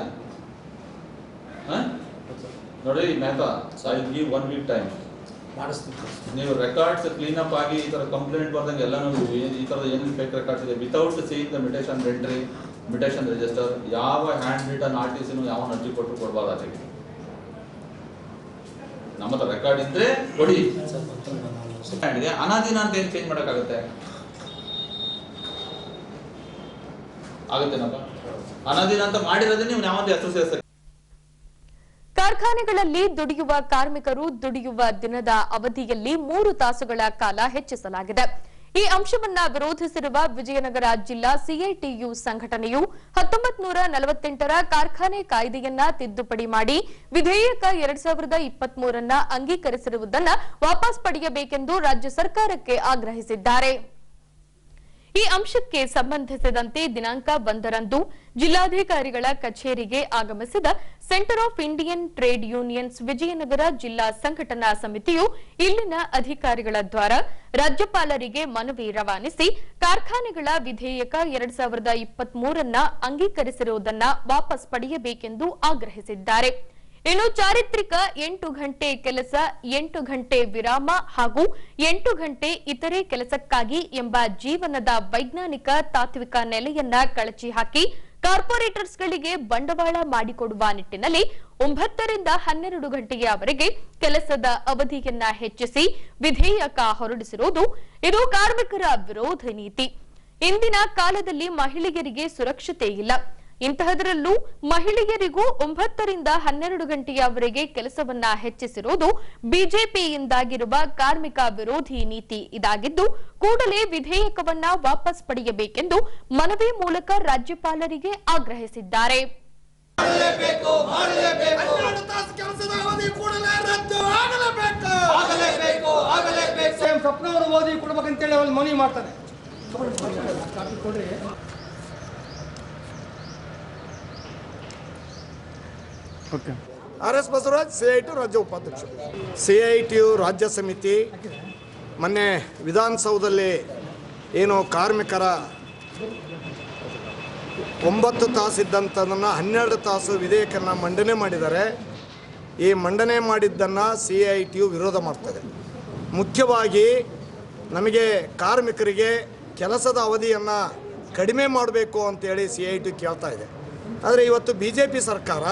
ನೋಡಿ Mehta, I give 1 week time. ನೀವು ರೆಕಾರ್ಡ್ಸ್ ಕ್ಲೀನಪ್ ಆಗಿ ಈ ಥರ ಕಂಪ್ಲೇಂಟ್ ಬರ್ದಂಗೆ ಎಲ್ಲನೂ ಈ ಥರದ ಏನೇನು ಫೇಕ್ ರೆಕಾರ್ಡ್ಸ್ ಇದೆ without seeing the mutation entry, mutation register, ಯಾವ ಹ್ಯಾಂಡ್ ರಿಟರ್ನ್ ಆರ್ಟಿಸಿನೂ ಯಾವ ಅರ್ಜಿ ಕೊಟ್ಟು ಕೊಡಬಾರ್ದು. ಅದಕ್ಕೆ ನಮ್ಮ ಹತ್ರ ರೆಕಾರ್ಡ್ ಇದ್ರೆ ಕೊಡಿ. ಅನಾದಿನ ಅಂತ ಏನು ಚೇಂಜ್ ಮಾಡೋಕ್ಕಾಗುತ್ತೆ? ಆಗುತ್ತೇನಪ್ಪ? ಅನಾದಿನ ಅಂತ ಮಾಡಿರೋದೇ ನೀವು ಯಾವಂತ ಹೆಸರು ಸೇರಿಸ್ತಾರೆ. ಕಾರ್ಖಾನೆಗಳಲ್ಲಿ ದುಡಿಯುವ ಕಾರ್ಮಿಕರು ದುಡಿಯುವ ದಿನದ ಅವಧಿಯಲ್ಲಿ 3 ತಾಸುಗಳ ಕಾಲ ಹೆಚ್ಚಿಸಲಾಗಿದೆ. ಈ ಅಂಶವನ್ನ ವಿರೋಧಿಸಿರುವ ವಿಜಯನಗರ ಜಿಲ್ಲಾ ಸಿಐಟಿಯು ಸಂಘಟನೆಯು 1948ರ ಕಾರ್ಖಾನೆ ಕಾಯ್ದೆಯನ್ನ ತಿದ್ದುಪಡಿ ಮಾಡಿ ವಿಧೇಯಕ 2023 ಅಂಗೀಕರಿಸಿರುವುದನ್ನು ವಾಪಸ್ ಪಡೆಯಬೇಕೆಂದು ರಾಜ್ಯ ಸರ್ಕಾರಕ್ಕೆ ಆಗ್ರಹಿಸಿದ್ದಾರೆ. ಈ ಅಂಶಕ್ಕೆ ಸಂಬಂಧಿಸಿದಂತೆ ದಿನಾಂಕ 1ರಂದು ಜಿಲ್ಲಾಧಿಕಾರಿಗಳ ಕಚೇರಿಗೆ ಆಗಮಿಸಿದ centre of Indian trade unions Vijayanagara ಜಿಲ್ಲಾ ಸಂಘಟನಾ ಸಮಿತಿಯು ಇಲ್ಲಿನ ಅಧಿಕಾರಿಗಳ ದ್ವಾರ ರಾಜ್ಯಪಾಲರಿಗೆ ಮನವಿ ರವಾನಿಸಿ ಕಾರ್ಖಾನೆಗಳ ವಿಧೇಯಕ 2023 ಅಂಗೀಕರಿಸಿರುವುದನ್ನು ವಾಪಸ್ ಪಡೆಯಬೇಕೆಂದು ಆಗ್ರಹಿಸಿದ್ದಾರೆ. ಇನ್ನು ಚಾರಿತ್ರಿಕ 8 ಗಂಟೆ ಕೆಲಸ, 8 ಗಂಟೆ ವಿರಾಮ ಹಾಗೂ 8 ಗಂಟೆ ಇತರೆ ಕೆಲಸಕ್ಕಾಗಿ ಎಂಬ ಜೀವನದ ವೈಜ್ಞಾನಿಕ ತಾತ್ವಿಕ ನೆಲೆಯನ್ನ ಕಳಚಿ ಹಾಕಿ ಕಾರ್ಪೊರೇಟರ್ಸ್ಗಳಿಗೆ ಬಂಡವಾಳ ಮಾಡಿಕೊಡುವ ನಿಟ್ಟಿನಲ್ಲಿ 9 ರಿಂದ 12 ಗಂಟೆಯವರೆಗೆ ಕೆಲಸದ ಅವಧಿಯನ್ನ ಹೆಚ್ಚಿಸಿ ವಿಧೇಯಕ ಹೊರಡಿಸಿರುವುದು ಇದು ಕಾರ್ಮಿಕರ ವಿರೋಧ ನೀತಿ. ಇಂದಿನ ಕಾಲದಲ್ಲಿ ಮಹಿಳೆಯರಿಗೆ ಸುರಕ್ಷತೆ ಇಲ್ಲ. ಇಂತಹದರಲ್ಲೂ ಮಹಿಳೆಯರಿಗೂ 9 ರಿಂದ 12 ಗಂಟೆಯವರೆಗೆ ಕೆಲಸವನ್ನ ಹೆಚ್ಚಿಸಿರುವುದು ಬಿಜೆಪಿಯಿಂದಾಗಿರುವ ಕಾರ್ಮಿಕ ವಿರೋಧಿ ನೀತಿ ಇದಾಗಿದ್ದು ಕೂಡಲೇ ವಿಧೇಯಕವನ್ನ ವಾಪಸ್ ಪಡೆಯಬೇಕೆಂದು ಮನವಿ ಮೂಲಕ ರಾಜ್ಯಪಾಲರಿಗೆ ಆಗ್ರಹಿಸಿದ್ದಾರೆ. ಮನವಿ ಮಾಡ್ತಾರೆ. RS ಬಸವರಾಜ್, CITU ರಾಜ್ಯ ಉಪಾಧ್ಯಕ್ಷ. CITU ರಾಜ್ಯ ಸಮಿತಿ ಮೊನ್ನೆ ವಿಧಾನಸೌಧದಲ್ಲಿ ಏನು ಕಾರ್ಮಿಕರ 9 ತಾಸು ಇದ್ದಂಥದನ್ನು 12 ತಾಸು ವಿಧೇಯಕನ ಮಂಡನೆ ಮಾಡಿದ್ದಾರೆ. ಈ ಮಂಡನೆ ಮಾಡಿದ್ದನ್ನು CITU ವಿರೋಧ ಮಾಡ್ತದೆ. ಮುಖ್ಯವಾಗಿ ನಮಗೆ ಕಾರ್ಮಿಕರಿಗೆ ಕೆಲಸದ ಅವಧಿಯನ್ನು ಕಡಿಮೆ ಮಾಡಬೇಕು ಅಂತೇಳಿ CITU ಕೇಳ್ತಾ ಇದೆ. ಆದರೆ ಇವತ್ತು BJP ಸರ್ಕಾರ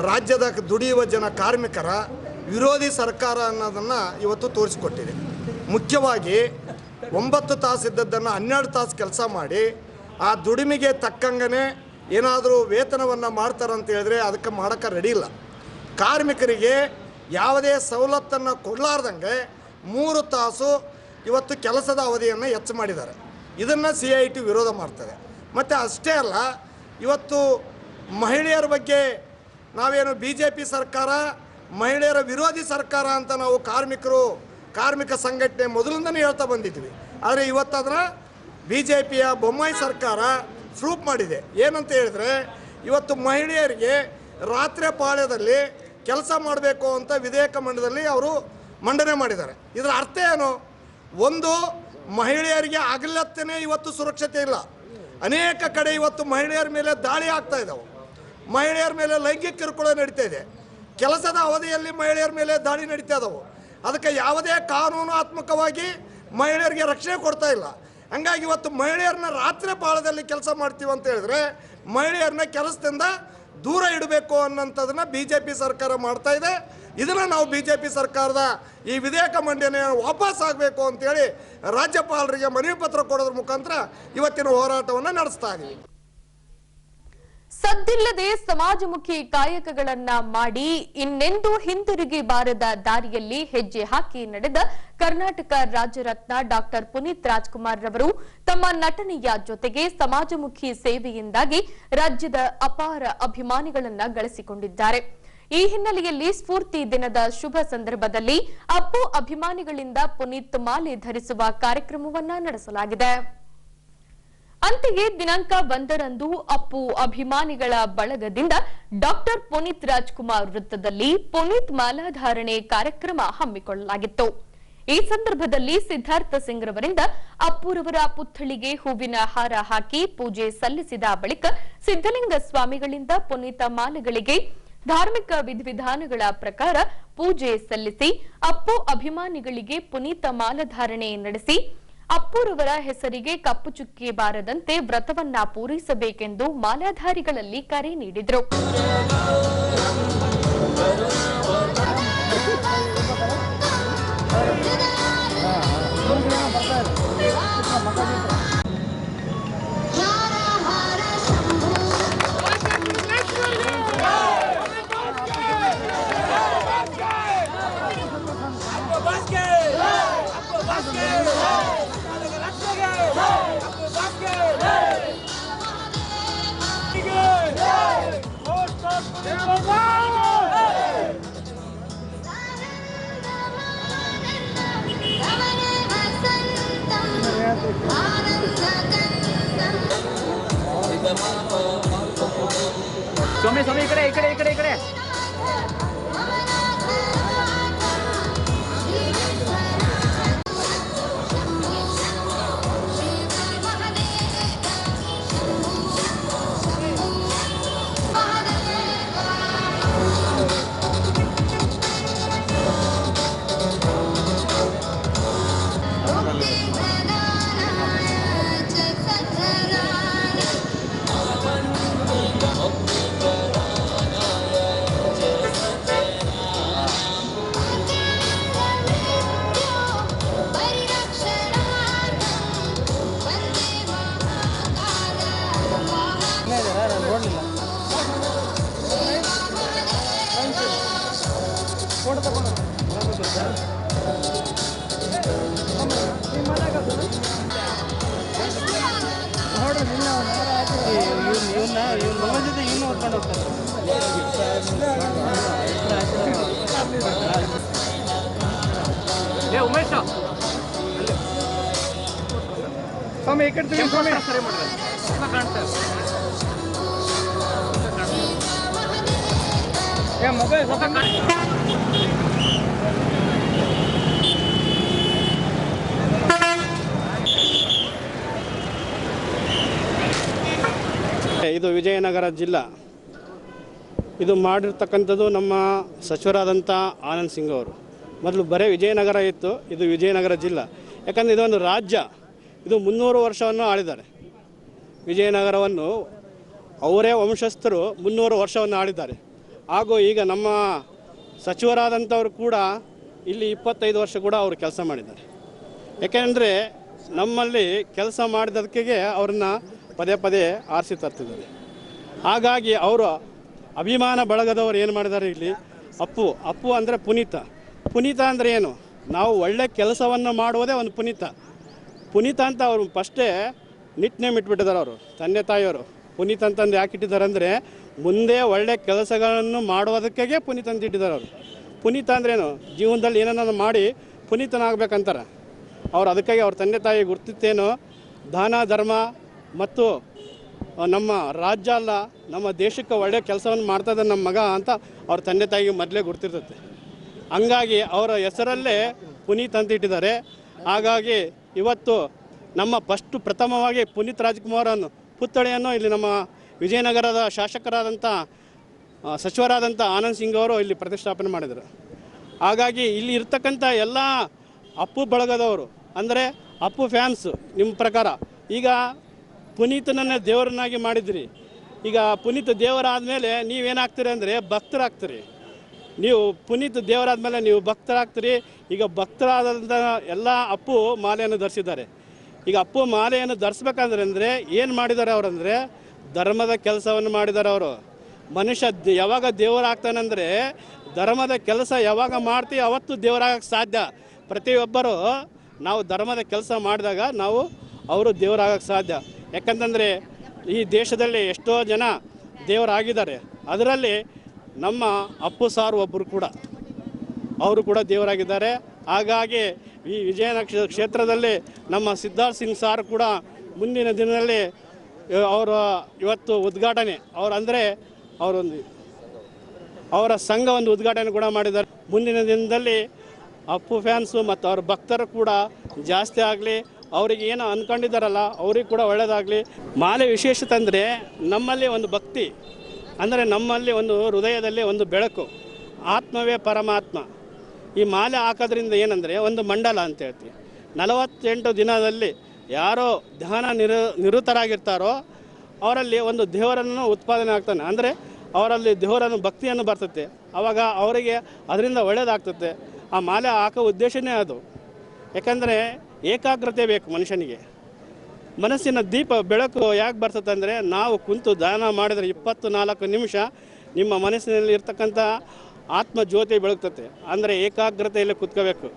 ರಾಜ್ಯದ ದುಡಿಯುವ ಜನ ಕಾರ್ಮಿಕರ ವಿರೋಧಿ ಸರ್ಕಾರ ಅನ್ನೋದನ್ನು ಇವತ್ತು ತೋರಿಸಿಕೊಟ್ಟಿದೆ. ಮುಖ್ಯವಾಗಿ 9 ತಾಸು ಇದ್ದದ್ದನ್ನು 12 ತಾಸು ಕೆಲಸ ಮಾಡಿ ಆ ದುಡಿಮೆಗೆ ತಕ್ಕಂಗೆ ಏನಾದರೂ ವೇತನವನ್ನು ಮಾಡ್ತಾರಂತ ಹೇಳಿದ್ರೆ ಅದಕ್ಕೆ ಮಾಡೋಕ್ಕೆ ರೆಡಿ ಇಲ್ಲ. ಕಾರ್ಮಿಕರಿಗೆ ಯಾವುದೇ ಸವಲತ್ತನ್ನು ಕೊಡಲಾರ್ದಂಗೆ 3 ತಾಸು ಇವತ್ತು ಕೆಲಸದ ಅವಧಿಯನ್ನು ಹೆಚ್ಚು ಮಾಡಿದ್ದಾರೆ. ಇದನ್ನು CITU ವಿರೋಧ ಮಾಡ್ತದೆ. ಮತ್ತು ಅಷ್ಟೇ ಅಲ್ಲ, ಇವತ್ತು ಮಹಿಳೆಯರ ಬಗ್ಗೆ ನಾವೇನು BJP ಸರ್ಕಾರ ಮಹಿಳೆಯರ ವಿರೋಧಿ ಸರ್ಕಾರ ಅಂತ ನಾವು ಕಾರ್ಮಿಕ ಸಂಘಟನೆ ಮೊದಲಿಂದನೇ ಹೇಳ್ತಾ ಬಂದಿದ್ವಿ. ಆದರೆ ಇವತ್ತು ಅದನ್ನು BJPಯ ಬೊಮ್ಮಾಯಿ ಸರ್ಕಾರ ಪ್ರೂಫ್ ಮಾಡಿದೆ. ಏನಂತ ಹೇಳಿದ್ರೆ ಇವತ್ತು ಮಹಿಳೆಯರಿಗೆ ರಾತ್ರಿ ಪಾಳ್ಯದಲ್ಲಿ ಕೆಲಸ ಮಾಡಬೇಕು ಅಂತ ವಿಧೇಯಕ ಮಂಡದಲ್ಲಿ ಅವರು ಮಂಡನೆ ಮಾಡಿದ್ದಾರೆ. ಇದರ ಅರ್ಥ ಏನು? ಒಂದು, ಮಹಿಳೆಯರಿಗೆ ಹಗಲತ್ತನೇ ಇವತ್ತು ಸುರಕ್ಷತೆ ಇಲ್ಲ. ಅನೇಕ ಕಡೆ ಇವತ್ತು ಮಹಿಳೆಯರ ಮೇಲೆ ದಾಳಿ ಆಗ್ತಾ ಇದ್ದಾವೆ. ಮಹಿಳೆಯರ ಮೇಲೆ ಲೈಂಗಿಕ ಕಿರುಕುಳ ನಡೀತಾ ಇದೆ. ಕೆಲಸದ ಅವಧಿಯಲ್ಲಿ ಮಹಿಳೆಯರ ಮೇಲೆ ದಾಳಿ ನಡೀತಾ ಇದ್ದಾವೆ. ಅದಕ್ಕೆ ಯಾವುದೇ ಕಾನೂನಾತ್ಮಕವಾಗಿ ಮಹಿಳೆಯರಿಗೆ ರಕ್ಷಣೆ ಕೊಡ್ತಾ ಇಲ್ಲ. ಹಂಗಾಗಿ ಇವತ್ತು ಮಹಿಳೆಯರನ್ನ ರಾತ್ರಿ ಪಾಳದಲ್ಲಿ ಕೆಲಸ ಮಾಡ್ತೀವಿ ಅಂತ ಹೇಳಿದ್ರೆ ಮಹಿಳೆಯರನ್ನ ಕೆಲಸದಿಂದ ದೂರ ಇಡಬೇಕು ಅನ್ನೋಂಥದ್ದನ್ನು BJP ಸರ್ಕಾರ ಮಾಡ್ತಾ ಇದೆ. ಇದನ್ನು ನಾವು BJP ಸರ್ಕಾರದ ಈ ವಿಧೇಯಕ ಮಂಡನೆ ವಾಪಸ್ ಆಗಬೇಕು ಅಂತೇಳಿ ರಾಜ್ಯಪಾಲರಿಗೆ ಮನವಿ ಪತ್ರ ಕೊಡೋದ್ರ ಮುಖಾಂತರ ಇವತ್ತಿನ ಹೋರಾಟವನ್ನು ನಡೆಸ್ತಾ ಇದ್ದೀವಿ. ಸದ್ದಿಲ್ಲದೆ ಸಮಾಜಮುಖಿ ಕಾಯಕಗಳನ್ನ ಮಾಡಿ ಇನ್ನೆಂದೂ ಹಿಂತಿರುಗಿ ಬಾರದ ದಾರಿಯಲ್ಲಿ ಹೆಜ್ಜೆ ಹಾಕಿ ನಡೆದ ಕರ್ನಾಟಕ ರಾಜ್ಯರತ್ನ ಡಾಕ್ಟರ್ ಪುನೀತ್ ರಾಜ್ಕುಮಾರ್ ರವರು ತಮ್ಮ ನಟನೆಯ ಜೊತೆಗೆ ಸಮಾಜಮುಖಿ ಸೇವೆಯಿಂದಾಗಿ ರಾಜ್ಯದ ಅಪಾರ ಅಭಿಮಾನಿಗಳನ್ನ ಗಳಿಸಿಕೊಂಡಿದ್ದಾರೆ. ಈ ಹಿನ್ನೆಲೆಯಲ್ಲಿ ಸ್ಫೂರ್ತಿ ದಿನದ ಶುಭ ಸಂದರ್ಭದಲ್ಲಿ ಅಪ್ಪು ಅಭಿಮಾನಿಗಳಿಂದ ಪುನೀತ್ ಮಾಲೆ ಧರಿಸುವ ಕಾರ್ಯಕ್ರಮವನ್ನ ನಡೆಸಲಾಗಿದೆ. ಅಂತೆಯೇ ದಿನಾಂಕ 1ರಂದು ಅಪ್ಪು ಅಭಿಮಾನಿಗಳ ಬಳಗದಿಂದ ಡಾಕ್ಟರ್ ಪುನೀತ್ ರಾಜ್ಕುಮಾರ್ ವೃತ್ತದಲ್ಲಿ ಪುನೀತ್ ಮಾಲಾಧಾರಣೆ ಕಾರ್ಯಕ್ರಮ ಹಮ್ಮಿಕೊಳ್ಳಲಾಗಿತ್ತು. ಈ ಸಂದರ್ಭದಲ್ಲಿ ಸಿದ್ಧಾರ್ಥ ಸಿಂಗ್ ರವರಿಂದ ಅಪ್ಪುರವರ ಪುತ್ಥಳಿಗೆ ಹೂವಿನ ಹಾರ ಹಾಕಿ ಪೂಜೆ ಸಲ್ಲಿಸಿದ ಬಳಿಕ ಸಿದ್ದಲಿಂಗ ಸ್ವಾಮಿಗಳಿಂದ ಪುನೀತ ಮಾಲೆಗಳಿಗೆ ಧಾರ್ಮಿಕ ವಿಧಿವಿಧಾನಗಳ ಪ್ರಕಾರ ಪೂಜೆ ಸಲ್ಲಿಸಿ ಅಪ್ಪು ಅಭಿಮಾನಿಗಳಿಗೆ ಪುನೀತ ಮಾಲಾಧಾರಣೆ ನಡೆಸಿ ಅಪ್ಪುರವರ ಹೆಸರಿಗೆ ಕಪ್ಪು ಚುಕ್ಕಿ ಬಾರದಂತೆ ವ್ರತವನ್ನ ಪೂರೈಸಬೇಕೆಂದು ಮಾಲಾಧಾರಿಗಳಲ್ಲಿ ಕರೆ ನೀಡಿದರು. ಸ್ವಾಮಿ ಈ ಕಡೆ ಉಮೇಶ್ ಸ್ವಾಮಿ ಈ ಕಡೆ ಸ್ವಾಮಿ ಸರಿ ಮಾಡಿದ್ರೆ ಮೊಬೈಲ್ ಇದು ವಿಜಯನಗರ ಜಿಲ್ಲಾ. ಇದು ಮಾಡಿರ್ತಕ್ಕಂಥದ್ದು ನಮ್ಮ ಸಚಿವರಾದಂಥ ಆನಂದ್ ಸಿಂಗ್ ಅವರು. ಮೊದಲು ಬರೀ ವಿಜಯನಗರ ಇತ್ತು, ಇದು ವಿಜಯನಗರ ಜಿಲ್ಲಾ. ಯಾಕಂದರೆ ಇದೊಂದು ರಾಜ್ಯ, ಇದು 300 ವರ್ಷವನ್ನು ಆಳಿದ್ದಾರೆ. ವಿಜಯನಗರವನ್ನು ಅವರೇ ವಂಶಸ್ಥರು 300 ವರ್ಷವನ್ನು ಆಳಿದ್ದಾರೆ. ಹಾಗೂ ಈಗ ನಮ್ಮ ಸಚಿವರಾದಂಥವರು ಕೂಡ ಇಲ್ಲಿ 25 ವರ್ಷ ಕೂಡ ಅವರು ಕೆಲಸ ಮಾಡಿದ್ದಾರೆ. ಯಾಕೆಂದರೆ ನಮ್ಮಲ್ಲಿ ಕೆಲಸ ಮಾಡಿದ್ದಕ್ಕೆ ಅವ್ರನ್ನ ಪದೇ ಪದೇ ಆರಿಸಿ ತರ್ತಿದ್ದಾರೆ. ಹಾಗಾಗಿ ಅವರು ಅಭಿಮಾನ ಬಳಗದವರು ಏನು ಮಾಡಿದ್ದಾರೆ ಇಲ್ಲಿ, ಅಪ್ಪು ಅಂದರೆ ಪುನೀತ ಅಂದರೆ ಏನು, ನಾವು ಒಳ್ಳೆ ಕೆಲಸವನ್ನು ಮಾಡುವುದೇ ಒಂದು ಪುನೀತ ಅಂತ ಅವರು ಫಸ್ಟೇ ನಿಟ್ನೇಮ್ ಇಟ್ಬಿಟ್ಟಿದ್ದಾರೆ. ಅವರು ತಂದೆ ತಾಯಿಯವರು ಪುನೀತ್ ಅಂತಂದು ಯಾಕೆ ಇಟ್ಟಿದ್ದಾರೆ ಅಂದರೆ ಮುಂದೆ ಒಳ್ಳೆ ಕೆಲಸಗಳನ್ನು ಮಾಡುವುದಕ್ಕೆ ಪುನೀತ್ ಅಂತ ಇಟ್ಟಿದ್ದಾರೆ. ಅವರು ಪುನೀತ ಅಂದ್ರೇನು, ಜೀವನದಲ್ಲಿ ಏನನ್ನ ಮಾಡಿ ಪುನೀತನಾಗಬೇಕಂತಾರೆ ಅವ್ರು. ಅದಕ್ಕಾಗಿ ಅವ್ರ ತಂದೆ ತಾಯಿ ಗುರ್ತಿತ್ತೇನು, ದಾನ ಧರ್ಮ ಮತ್ತು ನಮ್ಮ ರಾಜ್ಯ ಅಲ್ಲ ನಮ್ಮ ದೇಶಕ್ಕೆ ಒಳ್ಳೆಯ ಕೆಲಸವನ್ನು ಮಾಡ್ತಾಯಿದ್ದ ನಮ್ಮ ಮಗ ಅಂತ ಅವ್ರ ತಂದೆ ತಾಯಿಗೆ ಮೊದಲೇ ಗುರ್ತಿರ್ತೈತೆ. ಹಂಗಾಗಿ ಅವರ ಹೆಸರಲ್ಲೇ ಪುನೀತ್ ಅಂತ ಇಟ್ಟಿದ್ದಾರೆ. ಹಾಗಾಗಿ ಇವತ್ತು ನಮ್ಮ ಪ್ರಥಮವಾಗಿ ಪುನೀತ್ ರಾಜ್ಕುಮಾರನ್ನು ಪುತ್ಥಳಿಯನ್ನು ಇಲ್ಲಿ ನಮ್ಮ ವಿಜಯನಗರದ ಶಾಸಕರಾದಂಥ ಸಚಿವರಾದಂಥ ಆನಂದ್ ಸಿಂಗ್ ಅವರು ಇಲ್ಲಿ ಪ್ರತಿಷ್ಠಾಪನೆ ಮಾಡಿದರು. ಹಾಗಾಗಿ ಇಲ್ಲಿ ಇರ್ತಕ್ಕಂಥ ಎಲ್ಲ ಅಪ್ಪು ಬಳಗದವರು ಅಂದರೆ ಅಪ್ಪು ಫ್ಯಾನ್ಸು, ನಿಮ್ಮ ಪ್ರಕಾರ ಈಗ ಪುನೀತನನ್ನೇ ದೇವರನ್ನಾಗಿ ಮಾಡಿದ್ರಿ. ಈಗ ಪುನೀತ್ ದೇವರಾದಮೇಲೆ ನೀವೇನಾಗ್ತೀರಿ ಅಂದರೆ ಭಕ್ತರಾಗ್ತೀರಿ. ನೀವು ಪುನೀತ್ ದೇವರಾದ್ಮೇಲೆ ನೀವು ಭಕ್ತರಾಗ್ತೀರಿ. ಈಗ ಭಕ್ತರಾದಂಥ ಎಲ್ಲ ಅಪ್ಪು ಮಾಲೆಯನ್ನು ಧರಿಸಿದ್ದಾರೆ. ಈಗ ಅಪ್ಪು ಮಾಲೆಯನ್ನು ಧರಿಸ್ಬೇಕಂದ್ರೆ ಏನು ಮಾಡಿದ್ದಾರೆ ಅವರಂದರೆ ಧರ್ಮದ ಕೆಲಸವನ್ನು ಮಾಡಿದ್ದಾರೆ ಅವರು. ಮನುಷ್ಯ ಯಾವಾಗ ದೇವರಾಗ್ತಾನಂದರೆ ಧರ್ಮದ ಕೆಲಸ ಯಾವಾಗ ಮಾಡ್ತೀವಿ ಅವತ್ತು ದೇವರಾಗಕ್ಕೆ ಸಾಧ್ಯ. ಪ್ರತಿಯೊಬ್ಬರು ನಾವು ಧರ್ಮದ ಕೆಲಸ ಮಾಡಿದಾಗ ಅವರು ದೇವರಾಗಕ್ಕೆ ಸಾಧ್ಯ. ಯಾಕಂತಂದರೆ ಈ ದೇಶದಲ್ಲಿ ಎಷ್ಟೋ ಜನ ದೇವರಾಗಿದ್ದಾರೆ. ಅದರಲ್ಲಿ ನಮ್ಮ ಅಪ್ಪು ಸಾರ್ ಒಬ್ಬರು ಕೂಡ ಅವರು ಕೂಡ ದೇವರಾಗಿದ್ದಾರೆ. ಹಾಗಾಗಿ ಈ ವಿಜಯನಗರ ಕ್ಷೇತ್ರದಲ್ಲಿ ನಮ್ಮ ಸಿದ್ಧಾರ್ಥ್ ಸಿಂಗ್ ಸಾರ್ ಕೂಡ ಮುಂದಿನ ದಿನದಲ್ಲಿ ಅವರ ಇವತ್ತು ಉದ್ಘಾಟನೆ ಅವರ ಸಂಘ ಒಂದು ಉದ್ಘಾಟನೆ ಕೂಡ ಮಾಡಿದ್ದಾರೆ. ಮುಂದಿನ ದಿನದಲ್ಲಿ ಅಪ್ಪು ಫ್ಯಾನ್ಸು ಮತ್ತು ಅವ್ರ ಭಕ್ತರು ಕೂಡ ಜಾಸ್ತಿ ಆಗಲಿ, ಅವರಿಗೆ ಏನು ಅಂದ್ಕೊಂಡಿದ್ದಾರಲ್ಲ ಅವ್ರಿಗೆ ಕೂಡ ಒಳ್ಳೆಯದಾಗಲಿ. ಮಾಲೆ ವಿಶೇಷತೆ ಅಂದರೆ ನಮ್ಮಲ್ಲಿ ಒಂದು ಭಕ್ತಿ, ಅಂದರೆ ನಮ್ಮಲ್ಲಿ ಒಂದು ಹೃದಯದಲ್ಲಿ ಒಂದು ಬೆಳಕು, ಆತ್ಮವೇ ಪರಮಾತ್ಮ. ಈ ಮಾಲೆ ಹಾಕೋದ್ರಿಂದ ಏನಂದರೆ ಒಂದು ಮಂಡಲ ಅಂತ ಹೇಳ್ತೀವಿ. 48 ದಿನದಲ್ಲಿ ಯಾರೋ ಧ್ಯಾನ ನಿರತರಾಗಿರ್ತಾರೋ ಅವರಲ್ಲಿ ಒಂದು ದೇವರನ್ನು ಉತ್ಪಾದನೆ ಆಗ್ತಾನೆ. ಅಂದರೆ ಅವರಲ್ಲಿ ದೇವರನ್ನು ಭಕ್ತಿಯನ್ನು ಬರ್ತದೆ. ಆವಾಗ ಅವರಿಗೆ ಅದರಿಂದ ಒಳ್ಳೆಯದಾಗ್ತದೆ. ಆ ಮಾಲೆ ಹಾಕೋ ಉದ್ದೇಶನೇ ಅದು. ಯಾಕಂದರೆ ಏಕಾಗ್ರತೆ ಬೇಕು ಮನುಷ್ಯನಿಗೆ. ಮನಸ್ಸಿನ ದೀಪ ಬೆಳಕು ಯಾಕೆ ಬರ್ತದೆ ಅಂದರೆ ನಾವು ಕುಂತು ಧ್ಯಾನ ಮಾಡಿದರೆ 24 ನಿಮಿಷ ನಿಮ್ಮ ಮನಸ್ಸಿನಲ್ಲಿ ಇರ್ತಕ್ಕಂಥ ಆತ್ಮ ಜ್ಯೋತಿ ಬೆಳಗ್ತದೆ. ಅಂದರೆ ಏಕಾಗ್ರತೆಯಲ್ಲಿ ಕುತ್ಕೋಬೇಕು.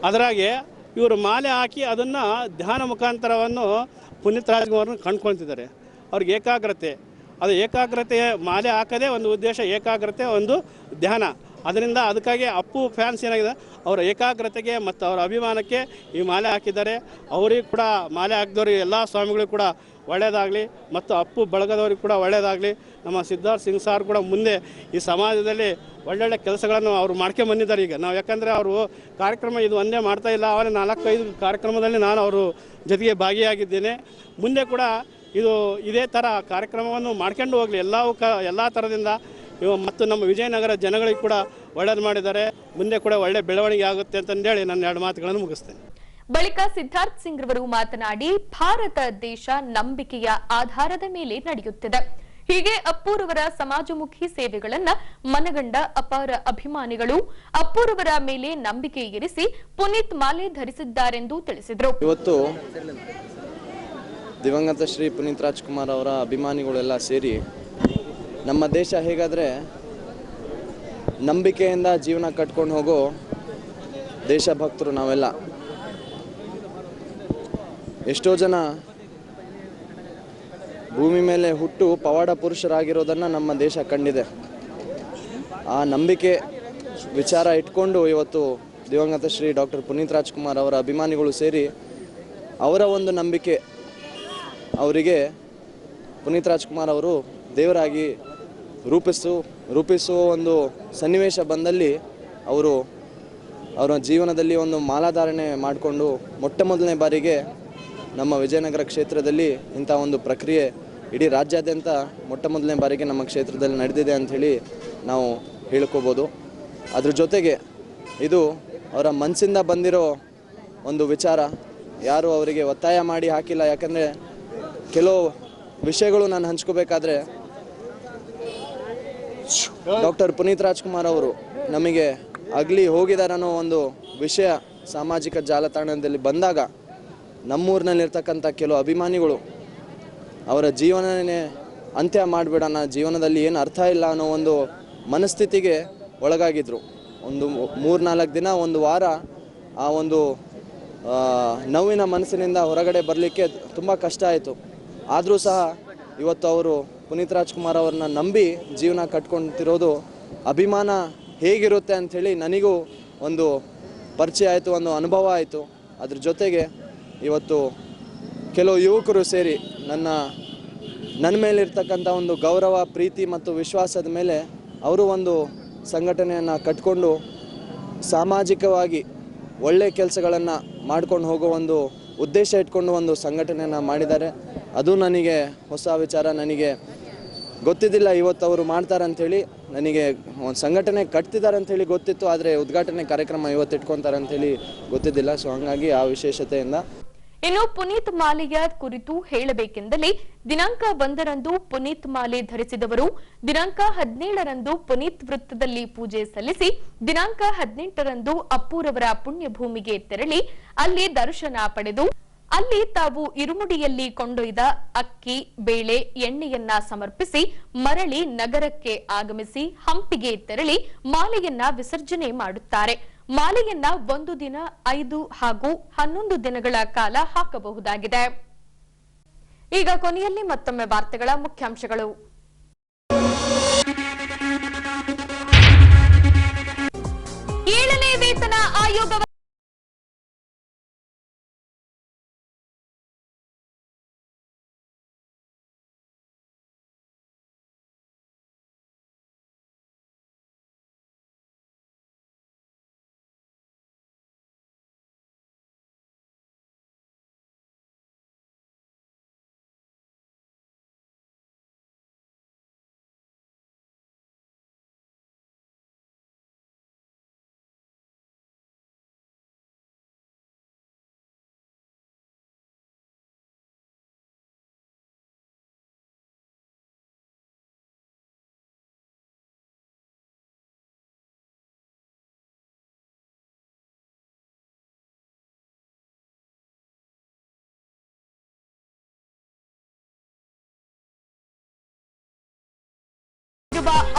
ಅದರಾಗೆ ಇವರು ಮಾಲೆ ಹಾಕಿ ಅದನ್ನು ಧ್ಯಾನ ಮುಖಾಂತರವನ್ನು ಪುನೀತ್ ರಾಜ್ಕುಮಾರ್ನ ಕಂಡ್ಕೊಳ್ತಿದ್ದಾರೆ. ಅವ್ರಿಗೆ ಏಕಾಗ್ರತೆ ಮಾಲೆ ಹಾಕೋದೇ ಒಂದು ಉದ್ದೇಶ, ಏಕಾಗ್ರತೆ ಒಂದು ಧ್ಯಾನ. ಅದರಿಂದ ಅದಕ್ಕಾಗಿ ಅಪ್ಪು ಫ್ಯಾನ್ಸ್ ಏನಾಗಿದೆ ಅವರ ಏಕಾಗ್ರತೆಗೆ ಮತ್ತು ಅವರ ಅಭಿಮಾನಕ್ಕೆ ಈ ಮಾಲೆ ಹಾಕಿದ್ದಾರೆ. ಅವರಿಗೆ ಕೂಡ ಮಾಲೆ ಹಾಕಿದವ್ರಿಗೆ ಎಲ್ಲ ಸ್ವಾಮಿಗಳಿಗೂ ಕೂಡ ಒಳ್ಳೆಯದಾಗಲಿ ಮತ್ತು ಅಪ್ಪು ಬಳಗದವ್ರಿಗೆ ಕೂಡ ಒಳ್ಳೆಯದಾಗಲಿ. ನಮ್ಮ ಸಿದ್ಧಾರ್ಥ್ ಸಿಂಗ್ ಸಾರ್ ಕೂಡ ಮುಂದೆ ಈ ಸಮಾಜದಲ್ಲಿ ಒಳ್ಳೊಳ್ಳೆ ಕೆಲಸಗಳನ್ನು ಅವರು ಮಾಡ್ಕೊಂಬಂದಿದ್ದಾರೆ. ಈಗ ನಾವು ಯಾಕಂದರೆ ಅವರು ಕಾರ್ಯಕ್ರಮ ಇದು ಒಂದೇ ಮಾಡ್ತಾಯಿಲ್ಲ, ಅವರೇ 4-5 ಕಾರ್ಯಕ್ರಮದಲ್ಲಿ ನಾನು ಅವರು ಜೊತೆಗೆ ಭಾಗಿಯಾಗಿದ್ದೇನೆ. ಮುಂದೆ ಕೂಡ ಇದೇ ಥರ ಕಾರ್ಯಕ್ರಮವನ್ನು ಮಾಡ್ಕೊಂಡು ಹೋಗಲಿ ಎಲ್ಲ ಥರದಿಂದ. ಮತ್ತು ನಮ್ಮ ವಿಜಯನಗರ ಜನಗಳಿಗೆ ಕೂಡ ಒಳ್ಳೇದು ಮಾಡಿದ್ದಾರೆ. ಮುಂದೆ ಕೂಡ ಒಳ್ಳೆ ಬೆಳವಣಿಗೆ ಆಗುತ್ತೆ ಅಂತಂದೇಳಿ ನನ್ನ 2 ಮಾತುಗಳನ್ನು ಮುಗಿಸ್ತೇನೆ. ಬಳಿಕ ಸಿದ್ಧಾರ್ಥ್ ಸಿಂಗ್ ರವರು ಮಾತನಾಡಿ, ಭಾರತ ದೇಶ ನಂಬಿಕೆಯ ಆಧಾರದ ಮೇಲೆ ನಡೆಯುತ್ತಿದೆ. ಹೀಗೆ ಅಪ್ಪುರವರ ಸಮಾಜಮುಖಿ ಸೇವೆಗಳನ್ನ ಮನಗಂಡ ಅಪಾರ ಅಭಿಮಾನಿಗಳು ಅಪ್ಪುರವರ ಮೇಲೆ ನಂಬಿಕೆ ಇರಿಸಿ ಪುನೀತ್ ಮಾಲೆ ಧರಿಸಿದ್ದಾರೆಂದು ತಿಳಿಸಿದರು. ಇವತ್ತು ದಿವಂಗತ ಶ್ರೀ ಪುನೀತ್ ರಾಜ್ಕುಮಾರ್ ಅವರ ಅಭಿಮಾನಿಗಳೆಲ್ಲ ಸೇರಿ ನಮ್ಮ ದೇಶ ಹೇಗಾದರೆ ನಂಬಿಕೆಯಿಂದ ಜೀವನ ಕಟ್ಕೊಂಡು ಹೋಗೋ ದೇಶಭಕ್ತರು ನಾವೆಲ್ಲ. ಎಷ್ಟೋ ಜನ ಭೂಮಿ ಮೇಲೆ ಹುಟ್ಟು ಪವಾಡ ಪುರುಷರಾಗಿರೋದನ್ನು ನಮ್ಮ ದೇಶ ಕಂಡಿದೆ. ಆ ನಂಬಿಕೆ ವಿಚಾರ ಇಟ್ಕೊಂಡು ಇವತ್ತು ದಿವಂಗತ ಶ್ರೀ ಡಾಕ್ಟರ್ ಪುನೀತ್ ರಾಜ್ಕುಮಾರ್ ಅವರ ಅಭಿಮಾನಿಗಳು ಸೇರಿ ಅವರ ಒಂದು ನಂಬಿಕೆ ಅವರಿಗೆ ಪುನೀತ್ ರಾಜ್ಕುಮಾರ್ ಅವರು ದೇವರಾಗಿ ರೂಪಿಸುವ ಒಂದು ಸನ್ನಿವೇಶ ಬಂದಲ್ಲಿ ಅವರ ಜೀವನದಲ್ಲಿ ಒಂದು ಮಾಲಾಧಾರಣೆ ಮಾಡಿಕೊಂಡು ಮೊಟ್ಟ ಮೊದಲನೇ ಬಾರಿಗೆ ನಮ್ಮ ವಿಜಯನಗರ ಕ್ಷೇತ್ರದಲ್ಲಿ ಇಂಥ ಒಂದು ಪ್ರಕ್ರಿಯೆ ಇಡೀ ರಾಜ್ಯಾದ್ಯಂತ ಮೊಟ್ಟ ಮೊದಲನೇ ಬಾರಿಗೆ ನಮ್ಮ ಕ್ಷೇತ್ರದಲ್ಲಿ ನಡೆದಿದೆ ಅಂಥೇಳಿ ನಾವು ಹೇಳ್ಕೋಬೋದು. ಅದ್ರ ಜೊತೆಗೆ ಇದು ಅವರ ಮನಸ್ಸಿಂದ ಬಂದಿರೋ ಒಂದು ವಿಚಾರ, ಯಾರು ಅವರಿಗೆ ಒತ್ತಾಯ ಮಾಡಿ ಹಾಕಿಲ್ಲ. ಯಾಕಂದರೆ ಕೆಲವು ವಿಷಯಗಳು ನಾನು ಹಂಚ್ಕೋಬೇಕಾದ್ರೆ ಡಾಕ್ಟರ್ ಪುನೀತ್ ರಾಜ್ಕುಮಾರ್ ಅವರು ನಮಗೆ ಆಗಲಿ ಹೋಗಿದ್ದಾರೆ ಅನ್ನೋ ಒಂದು ವಿಷಯ ಸಾಮಾಜಿಕ ಜಾಲತಾಣದಲ್ಲಿ ಬಂದಾಗ ನಮ್ಮೂರಿನಲ್ಲಿರ್ತಕ್ಕಂಥ ಕೆಲವು ಅಭಿಮಾನಿಗಳು ಅವರ ಜೀವನನೇ ಅಂತ್ಯ ಮಾಡಿಬಿಡೋಣ, ಜೀವನದಲ್ಲಿ ಏನು ಅರ್ಥ ಇಲ್ಲ ಅನ್ನೋ ಒಂದು ಮನಸ್ಥಿತಿಗೆ ಒಳಗಾಗಿದ್ದರು. ಒಂದು 3-4 ದಿನ, ಒಂದು ವಾರ ಆ ಒಂದು ನೋವಿನ ಮನಸ್ಸಿನಿಂದ ಹೊರಗಡೆ ಬರಲಿಕ್ಕೆ ತುಂಬ ಕಷ್ಟ ಆಯಿತು. ಆದರೂ ಸಹ ಇವತ್ತು ಅವರು ಪುನೀತ್ ರಾಜ್ಕುಮಾರ್ ಅವ್ರನ್ನ ನಂಬಿ ಜೀವನ ಕಟ್ಕೊಳ್ತಿರೋದು ಅಭಿಮಾನ ಹೇಗಿರುತ್ತೆ ಅಂಥೇಳಿ ನನಗೂ ಒಂದು ಪರಿಚಯ ಆಯಿತು, ಒಂದು ಅನುಭವ ಆಯಿತು. ಅದ್ರ ಜೊತೆಗೆ ಇವತ್ತು ಕೆಲವು ಯುವಕರು ಸೇರಿ ನನ್ನ ಮೇಲಿರ್ತಕ್ಕಂಥ ಒಂದು ಗೌರವ, ಪ್ರೀತಿ ಮತ್ತು ವಿಶ್ವಾಸದ ಮೇಲೆ ಅವರು ಒಂದು ಸಂಘಟನೆಯನ್ನು ಕಟ್ಕೊಂಡು ಸಾಮಾಜಿಕವಾಗಿ ಒಳ್ಳೆಯ ಕೆಲಸಗಳನ್ನು ಮಾಡ್ಕೊಂಡು ಹೋಗೋ ಒಂದು ಉದ್ದೇಶ ಇಟ್ಕೊಂಡು ಒಂದು ಸಂಘಟನೆಯನ್ನು ಮಾಡಿದ್ದಾರೆ. ಅದು ನನಗೆ ಹೊಸ ವಿಚಾರ, ನನಗೆ ಗೊತ್ತಿದ್ದಿಲ್ಲ ಇವತ್ತು ಅವರು ಮಾಡ್ತಾರೆ ಅಂಥೇಳಿ. ನನಗೆ ಒಂದು ಸಂಘಟನೆ ಕಟ್ತಿದ್ದಾರೆ ಅಂಥೇಳಿ ಗೊತ್ತಿತ್ತು, ಆದರೆ ಉದ್ಘಾಟನೆ ಕಾರ್ಯಕ್ರಮ ಇವತ್ತು ಇಟ್ಕೊತಾರೆ ಅಂಥೇಳಿ ಗೊತ್ತಿದ್ದಿಲ್ಲ. ಸೊ ಹಾಗಾಗಿ ಆ ವಿಶೇಷತೆಯಿಂದ ಇನ್ನು ಪುನೀತ್ ಮಾಲೆಯ ಕುರಿತು ಹೇಳಬೇಕೆಂದಲ್ಲಿ ದಿನಾಂಕ 1ರಂದು ಪುನೀತ್ ಮಾಲೆ ಧರಿಸಿದವರು ದಿನಾಂಕ 17ರಂದು ಪುನೀತ್ ವೃತ್ತದಲ್ಲಿ ಪೂಜೆ ಸಲ್ಲಿಸಿ ದಿನಾಂಕ 18ರಂದು ಅಪ್ಪೂರವರ ಪುಣ್ಯಭೂಮಿಗೆ ತೆರಳಿ ಅಲ್ಲಿ ದರ್ಶನ ಪಡೆದು ಅಲ್ಲಿ ತಾವು ಇರುಮುಡಿಯಲ್ಲಿ ಕೊಂಡೊಯ್ದ ಅಕ್ಕಿ ಬೇಳೆ ಎಣ್ಣೆಯನ್ನ ಸಮರ್ಪಿಸಿ ಮರಳಿ ನಗರಕ್ಕೆ ಆಗಮಿಸಿ ಹಂಪಿಗೆ ತೆರಳಿ ಮಾಲೆಯನ್ನ ವಿಸರ್ಜನೆ ಮಾಡುತ್ತಾರೆ. ಮಾಲೆಯನ್ನ 1 ದಿನ 5 ಹಾಗೂ 11 ದಿನಗಳ ಕಾಲ ಹಾಕಬಹುದಾಗಿದೆ. ಈಗ ಕೊನೆಯಲ್ಲಿ ಮತ್ತೊಮ್ಮೆ ವಾರ್ತೆಗಳ ಮುಖ್ಯಾಂಶಗಳು. 7ನೇ ವೇತನ ಆಯೋಗ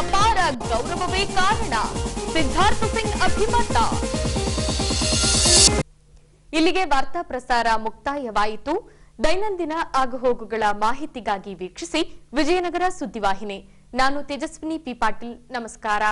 ಅಪಾರ ಗೌರವವೇ ಕಾರಣ. ಸಿದ್ಧಾರ್ಥ ಸಿಂಗ್ ಅಭಿಮತ. ಇಲ್ಲಿಗೆ ವಾರ್ತಾ ಪ್ರಸಾರ ಮುಕ್ತಾಯವಾಯಿತು. ದೈನಂದಿನ ಆಗುಹೋಗುಗಳ ಮಾಹಿತಿಗಾಗಿ ವೀಕ್ಷಿಸಿ ವಿಜಯನಗರ ಸುದ್ದಿವಾಹಿನಿ. ನಾನು ತೇಜಸ್ವಿನಿ ಪಿ ಪಾಟೀಲ್. ನಮಸ್ಕಾರ.